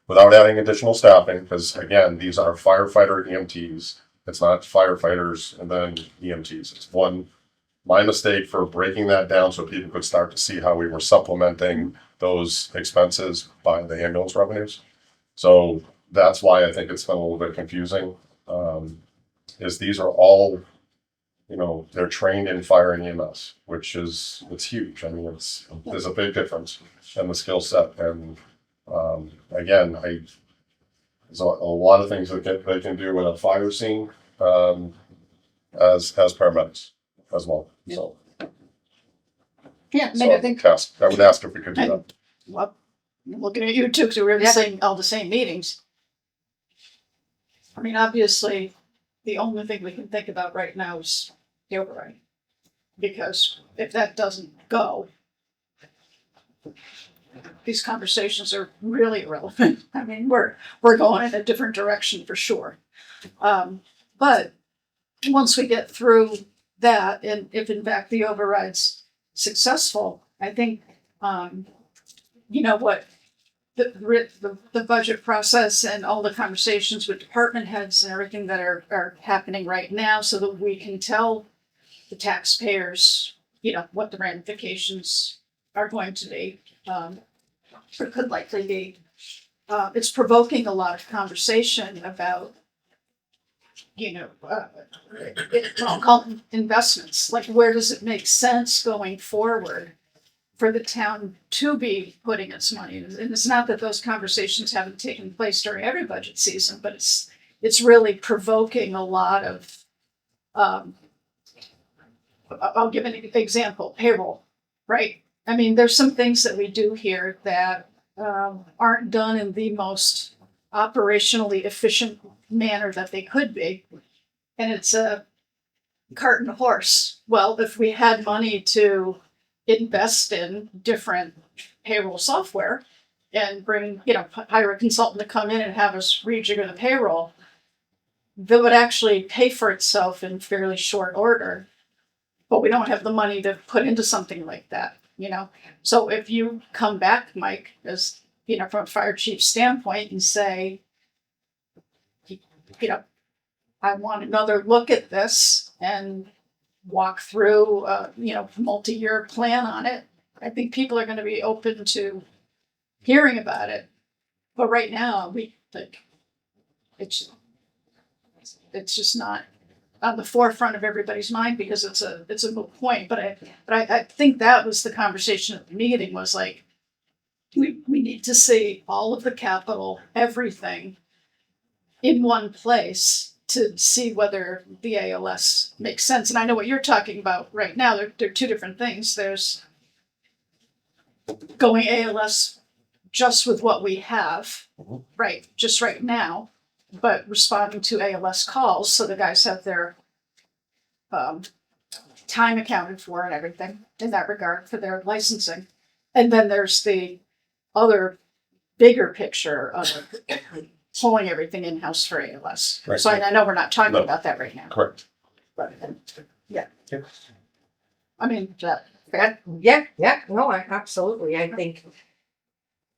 Without adding additional staffing, because again, these are firefighter EMTs. It's not firefighters and then EMTs. It's my mistake for breaking that down so people could start to see how we were supplementing those expenses by the ambulance revenues. So that's why I think it's been a little bit confusing. Is these are all, they're trained in fire and EMS, it's huge. I mean, there's a big difference in the skill set. And again, there's a lot of things that they can do in a fire scene as paramedics as well. So Yeah, maybe I think, I would ask if we could do that. well, looking at you too, because we were in all the same meetings. I mean, obviously, the only thing we can think about right now is the override. Because if that doesn't go, these conversations are really irrelevant. I mean, we're going in a different direction for sure. But once we get through that, and if in fact the override's successful, I think, what the budget process and all the conversations with department heads and everything that are happening right now, so that we can tell the taxpayers, what the ramifications are going to be, or could likely be. It's provoking a lot of conversation about, I'll call them investments. Like, where does it make sense going forward for the town to be putting its money? And it's not that those conversations haven't taken place during every budget season, but it's really provoking a lot of Um, I'll give an example, payroll, right? I mean, there's some things that we do here that aren't done in the most operationally efficient manner that they could be. And it's a cart and a horse. Well, if we had money to invest in different payroll software and bring, hire a consultant to come in and have us rejigger the payroll, that would actually pay for itself in fairly short order. But we don't have the money to put into something like that, So if you come back, Mike, as, from a fire chief standpoint and say, I want another look at this and walk through, multi-year plan on it, I think people are going to be open to hearing about it. But right now, we think it's just not on the forefront of everybody's mind because it's a moot point. But I think that was the conversation at the meeting, was like, we need to see all of the capital, everything in one place to see whether the ALS makes sense. And I know what you're talking about right now. They're two different things. There's going ALS just with what we have, right, just right now, but responding to ALS calls so the guys have their time accounted for and everything in that regard for their licensing. And then there's the other bigger picture of pulling everything in-house for ALS. Right. So I know we're not talking No. about that right now. Correct. But, yeah. I mean, that No, absolutely. I think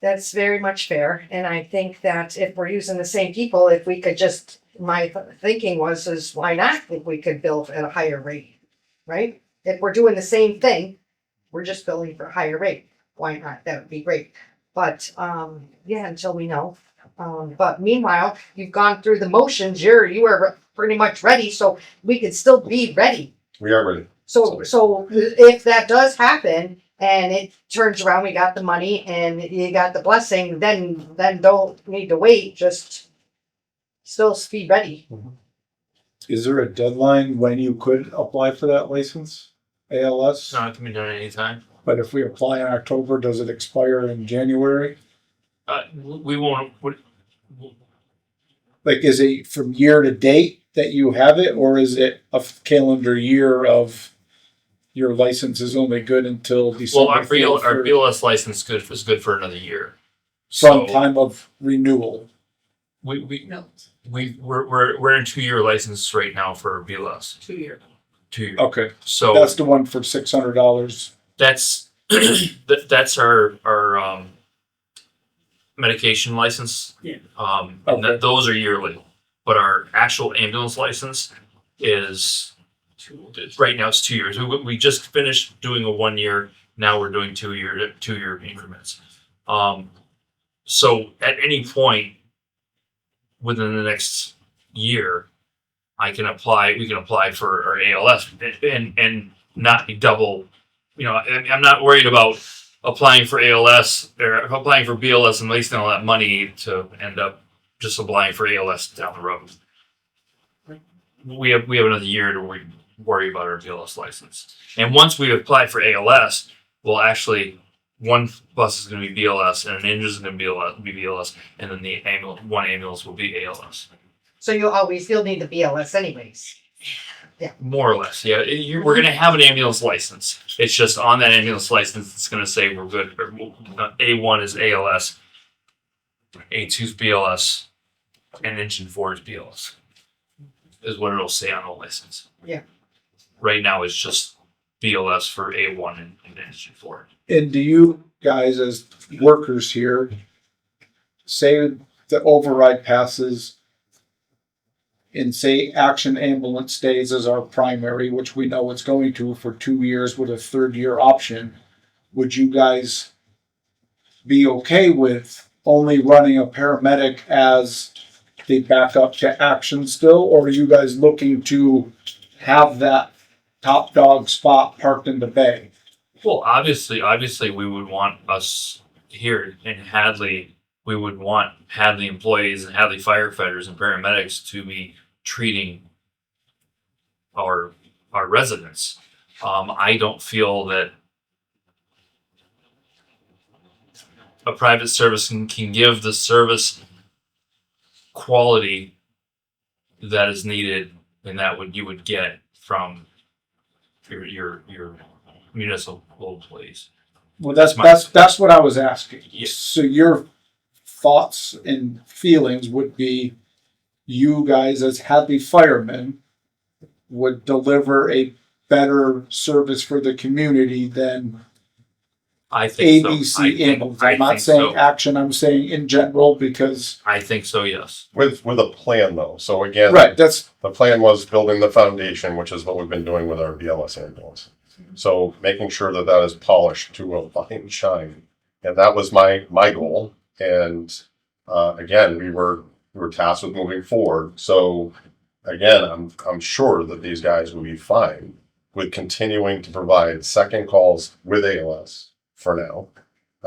that's very much fair. And I think that if we're using the same people, if we could just, my thinking is why not if we could bill at a higher rate, right? If we're doing the same thing, we're just billing for a higher rate. Why not? That would be great. But, until we know. But meanwhile, you've gone through the motions. You are pretty much ready, so we could still be ready. We are ready. So if that does happen and it turns around, we got the money and you got the blessing, then don't need to wait. Just still be ready. Is there a deadline when you could apply for that license, ALS? It's not gonna be done anytime. But if we apply in October, does it expire in January? We won't. Like, is it from year to date that you have it, or is it a calendar year of your license is only good until December? Well, our BLS license is good for another year. From time of renewal. We're in 2-year license right now for BLS. 2 years. 2 years. Okay, So that's the one for $600. that's that's our medication license. Yeah. And Okay. those are yearly, but our actual ambulance license is right now it's 2 years. We just finished doing a 1 year. Now we're doing 2 year increments. So at any point within the next year, we can apply for our ALS and not be double. I'm not worried about applying for ALS or applying for BLS and wasting all that money to end up just applying for ALS down the road. We have another year to worry about our BLS license. And once we apply for ALS, we'll actually, one bus is going to be BLS and an engine is going to be BLS, and then one ambulance will be ALS. So you'll always still need the BLS anyways. More or less, yeah. We're going to have an ambulance license. It's just on that ambulance license, it's going to say we're good. A1 is ALS, A2 is BLS, and engine 4 is BLS. Is what it'll say on the license. Yeah. Right now, it's just BLS for A1 and engine 4. And do you guys, as workers here, say the override passes and say Action Ambulance stays as our primary, which we know it's going to for 2 years with a 3rd year option, would you guys be okay with only running a paramedic as the backup to Action still? Or are you guys looking to have that top dog spot parked in the bay? Well, obviously, we would want us here in Hadley. We would want Hadley employees and Hadley firefighters and paramedics to be treating our residents. I don't feel that a private service can give the service quality that is needed, and that you would get from your municipal employees. Well, that's what I was asking. Yeah. So your thoughts and feelings would be, you guys as Hadley firemen would deliver a better service for the community than I think ABC so. I ambulance. think I'm not saying so. Action, I'm saying in general, because I think so. Yes. With a plan though. So again, right, that's the plan was building the foundation, which is what we've been doing with our BLS ambulance. So making sure that that is polished to a fine shine, and that was my goal. And again, we were tasked with moving forward. So again, I'm sure that these guys will be fine with continuing to provide second calls with ALS for now.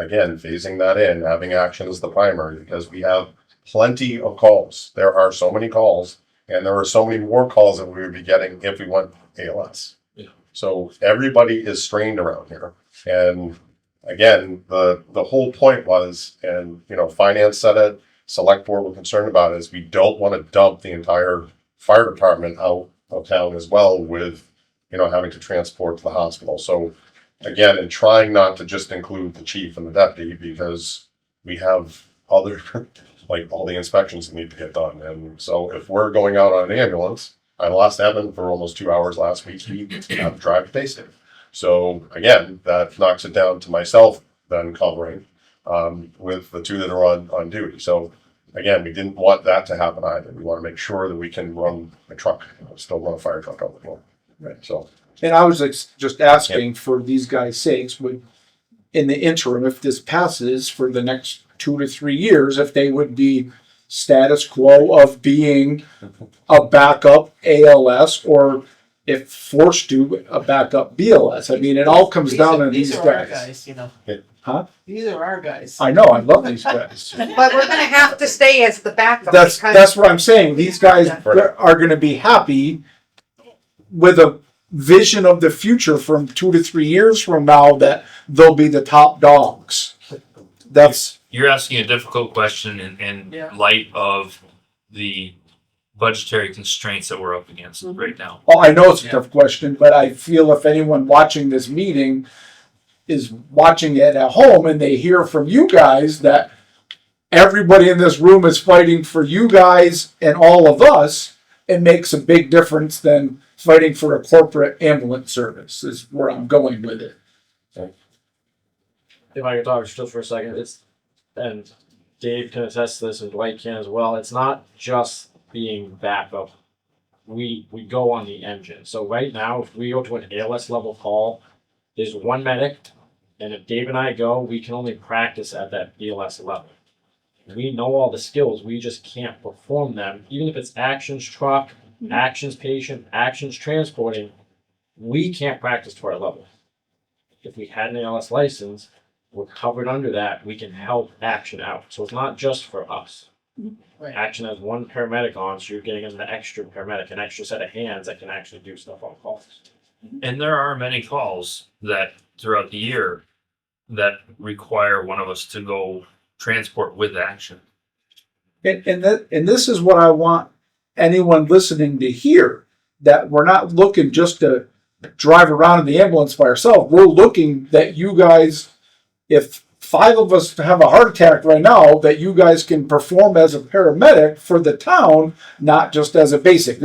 Again, phasing that in, having Action as the primary, because we have plenty of calls. There are so many calls, and there are so many more calls that we would be getting if we went ALS. Yeah. So everybody is strained around here. And again, the whole point was, and finance said it, select board were concerned about it, is we don't want to dump the entire fire department out of town as well with, having to transport to the hospital. So again, and trying not to just include the chief and the deputy, because we have other, like all the inspections that need to get done. And so if we're going out on an ambulance, I lost Evan for almost 2 hours last week. He had to drive to Basic. So again, that knocks it down to myself then covering with the two that are on duty. So again, we didn't want that to happen either. We want to make sure that we can run a truck, still run a fire truck out the door. Right. So. And I was just asking for these guys' sakes, would, in the interim, if this passes for the next 2 to 3 years, if they would be status quo of being a backup ALS, or if forced to, a backup BLS. I mean, it all comes down to these are our guys. Huh? These are our guys. I know, I love these guys. But we're gonna have to stay as the backup. That's because what I'm saying. These guys are going to be happy with a vision of the future from 2 to 3 years from now that they'll be the top dogs. You're asking a difficult question in light of the budgetary constraints that we're up against right now. Well, I know it's a tough question, but I feel if anyone watching this meeting is watching it at home and they hear from you guys that everybody in this room is fighting for you guys and all of us, it makes a big difference than fighting for a corporate ambulance service, is where I'm going with it. If I could talk just for a second, and Dave can attest to this and Dwight can as well, it's not just being backup. We go on the engine. So right now, if we go to an ALS level call, there's one medic, and if Dave and I go, we can only practice at that ALS level. We know all the skills, we just can't perform them. Even if it's Action's truck, Action's patient, Action's transporting, we can't practice to our level. If we had an ALS license, we're covered under that, we can help Action out. So it's not just for us. Right. Action has one paramedic on, so you're getting an extra paramedic, an extra set of hands that can actually do stuff on calls. And there are many calls that throughout the year that require one of us to go transport with Action. And this is what I want anyone listening to hear, that we're not looking just to drive around in the ambulance by ourselves. We're looking that you guys, if 5 of us have a heart attack right now, that you guys can perform as a paramedic for the town, not just as a basic.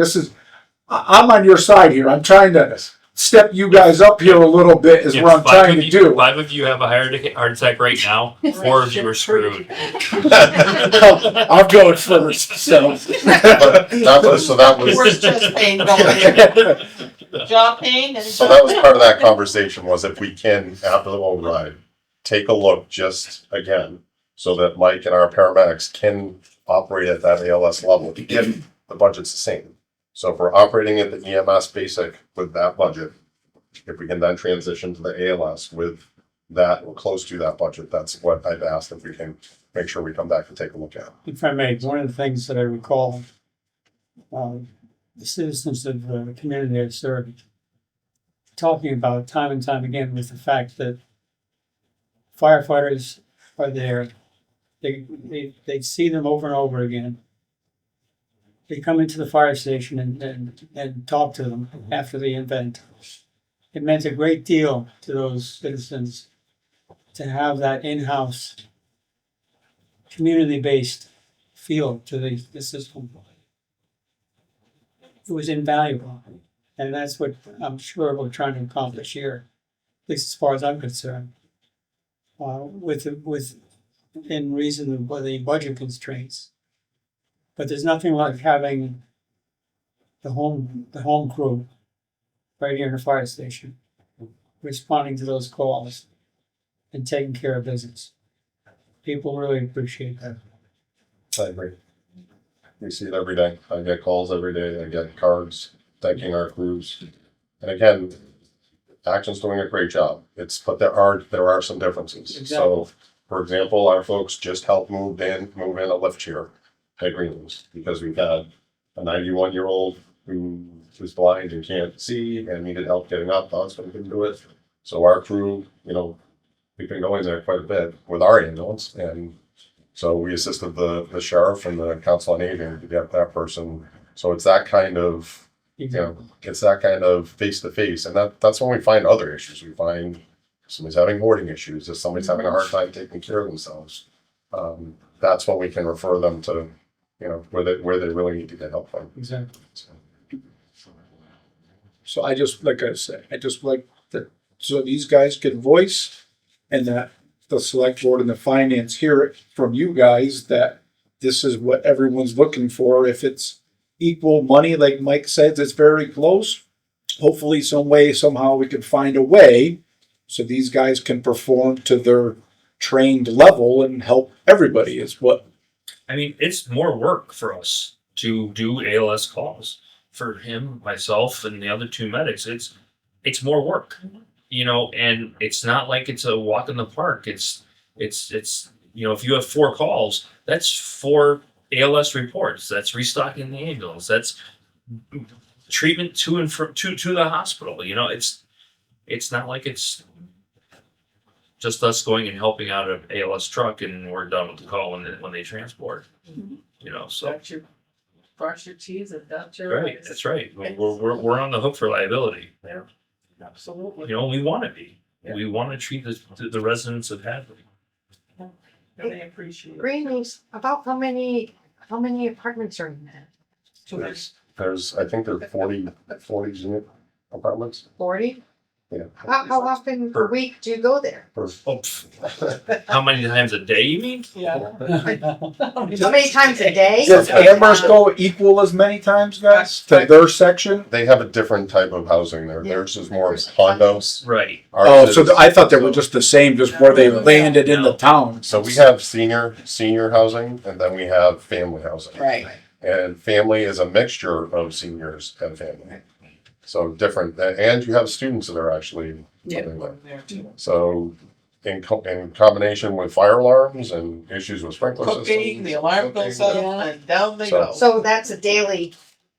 I'm on your side here. I'm trying to step you guys up here a little bit is If what I'm trying to do. 5 of you have a heart attack right now, 4 of you are screwed. I'm going first, so. But that was Where's chest pain going? Jaw pain and. so that was part of that conversation, was if we can, after the override, take a look just again, so that Mike and our paramedics can operate at that ALS level. Again, the budget's the same. So if we're operating at the EMS basic with that budget, if we can then transition to the ALS with that or close to that budget, that's what I've asked if we can make sure we come back and take a look at. If I may, one of the things that I recall the citizens of the community they serve, talking about time and time again with the fact that firefighters are there. They see them over and over again. They come into the fire station and talk to them after the event. It meant a great deal to those citizens to have that in-house, community-based feel to the system. It was invaluable. And that's what I'm sure we're trying to accomplish here, at least as far as I'm concerned. In reason of the budget constraints. But there's nothing like having the home crew right here in the fire station, responding to those calls and taking care of business. People really appreciate that. I agree. We see it every day. I get calls every day. I get cards thanking our crews. And again, Action's doing a great job. But there are some differences. Exactly. So, for example, our folks just helped move in a lift chair at Greenlands because we had a 91-year-old who was blind and can't see and needed help getting up. The husband couldn't do it. So our crew, we've been going there quite a bit with our ambulance, and so we assisted the sheriff and the council on aging to get that person. So it's that kind of, it's that kind of face to face, and that's when we find other issues. We find somebody's having hoarding issues, if somebody's having a hard time taking care of themselves. That's when we can refer them to, where they really need to get help from. Exactly. So I just like that so these guys can voice, and that the select board and the finance hear it from you guys that this is what everyone's looking for. If it's equal money, like Mike says, it's very close. Hopefully some way, somehow we can find a way so these guys can perform to their trained level and help everybody is what. I mean, it's more work for us to do ALS calls. For him, myself, and the other two medics, it's more work, and it's not like it's a walk in the park. It's if you have 4 calls, that's 4 ALS reports. That's restocking the ambulance. That's treatment to and from to the hospital. It's not like it's just us going and helping out an ALS truck and we're done with the call when they transport. So. Cross your T's and dot your Right, I's. that's right. We're on the hook for liability. Yeah, absolutely. We want to be. Yeah. We want to treat the residents of Hadley. And they appreciate it. Greenleaf, about how many apartments are in that? I think there are 40 unit apartments. 40? Yeah. How often per week do you go there? How many times a day, you mean? Yeah. How many times a day? Does Amherst go equal as many times, guys, to their section? They have a different type of housing there. Yeah. Theirs is more condos. Right. Ours is- I thought they were just the same, just where they landed in the town. So we have senior housing, and then we have family housing. Right. And family is a mixture of seniors and family. So different, and you have students that are actually living there. So in combination with fire alarms and issues with sprinkler systems. Cooking, the alarm goes up, and down they So- go. So that's a daily,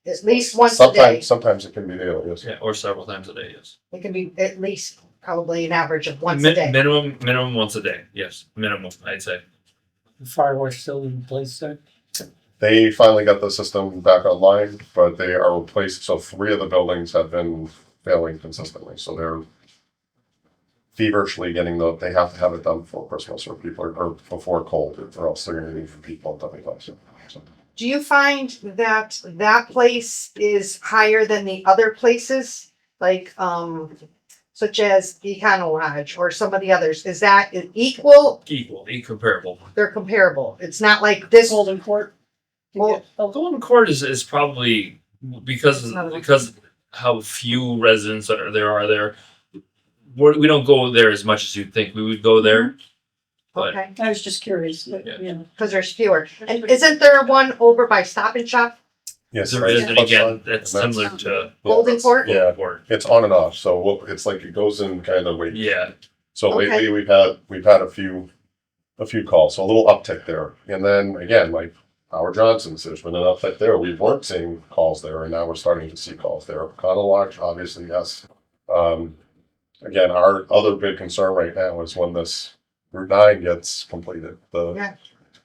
at least once a day. Sometimes it can be daily, yes. Yeah, or several times a day. Yes. It can be at least probably an average of once a day. Minimum once a day. Yes, minimum. I'd say. The fireworks still in place there. They finally got the system back online, but they are replaced. So 3 of the buildings have been failing consistently. So they're feverishly getting they have to have it done before Christmas or before cold, or else they're going to need for people to be close. So. Do you find that that place is higher than the other places? Like, such as Econo Lodge or some of the others? Is that equal? Equal, comparable. They're comparable. It's not like this. Golden Court. Well, Golden Court is probably because how few residents there are there. We don't go there as much as you'd think we would go there. But okay, I was just curious, but, Yeah. because there's fewer. And isn't there one over by Stop and Shop? Yes, there right. is, and again, that's And similar to Golden Court? Yeah. Golden Court. It's on and off. So it's like it goes in kind of waves. Yeah. So Okay. lately we've had a few calls, so a little uptick there. And then again, like Howard Johnson's, there's been an uptick there. We weren't seeing calls there, and now we're starting to see calls there. Conowatch, obviously, yes. Again, our other big concern right now is when this Route 9 gets completed. Yeah.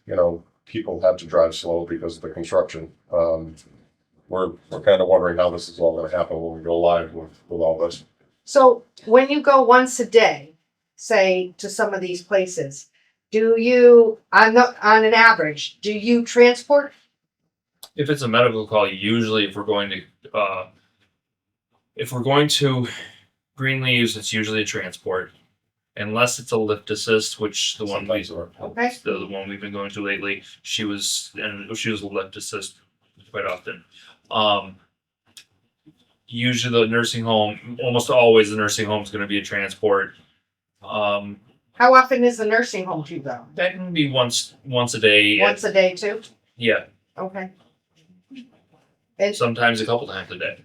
You know, people have to drive slow because of the construction. We're kind of wondering how this is all going to happen when we go live with all this. So when you go once a day, say to some of these places, do you, on an average, do you transport? If it's a medical call, usually if we're going to Greenleaves, it's usually a transport. Unless it's a lift assist, which the one Sometimes we're- Okay. the one we've been going to lately, she was a lift assist quite often. Usually the nursing home, almost always the nursing home is going to be a transport. How often is the nursing home to go? That can be once a day. Once a day too? Yeah, Okay. And sometimes a couple times a day.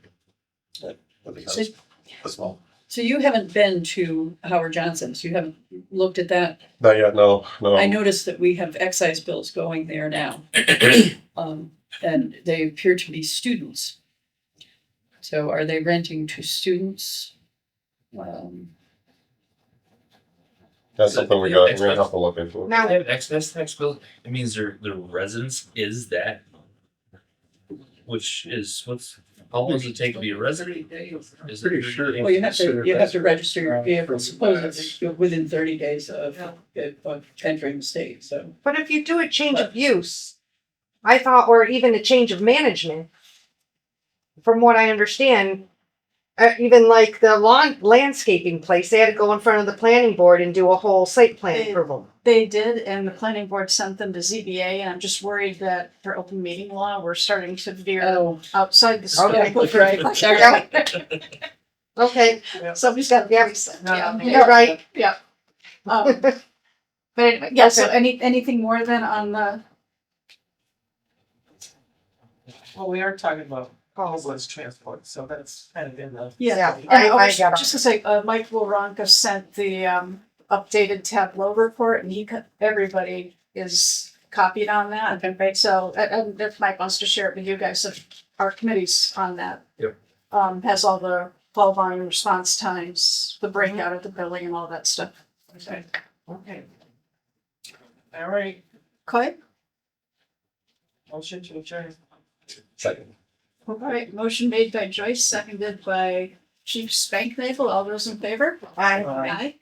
So you haven't been to Howard Johnson's, you haven't looked at that? Not yet, no. I noticed that we have excise bills going there now. And they appear to be students. So are they renting to students? That's something we're gonna have to look into. now, They have excess tax bill. It means their residence is that, which is how long does it take to be a resident? Is it Pretty 30 sure. days? Well, you have to register your vehicle supposedly within 30 days of entering the state, so. but if you do a change of use, I thought, or even a change of management, from what I understand, even like the landscaping place, they had to go in front of the planning board and do a whole site plan They- approval. They did, and the planning board sent them to ZBA, and I'm just worried that for open meeting law, we're starting to veer Oh, outside the scope. Okay. of Right. regulation. Okay, Somebody's got to be, Yeah, you're right. Yeah. But anyway, yeah, so Okay. anything more than on the, Well, we are talking about calls. homeless transport, so that's kind of in the. Yeah, and I was got it. just to say, Mike Wilronka sent the, updated Tableau report, and everybody is copied on that. Okay. Right, so, and if Mike wants to share it with you guys, if our committee's on that. Yep. Has all the call volume response times, the breakout of the billing and all that stuff. Okay. Okay. All right, Okay, motion to adjourn. Second. all right, motion made by Joyce, seconded by Chief Spanknagle, all those in favor? I, Aye.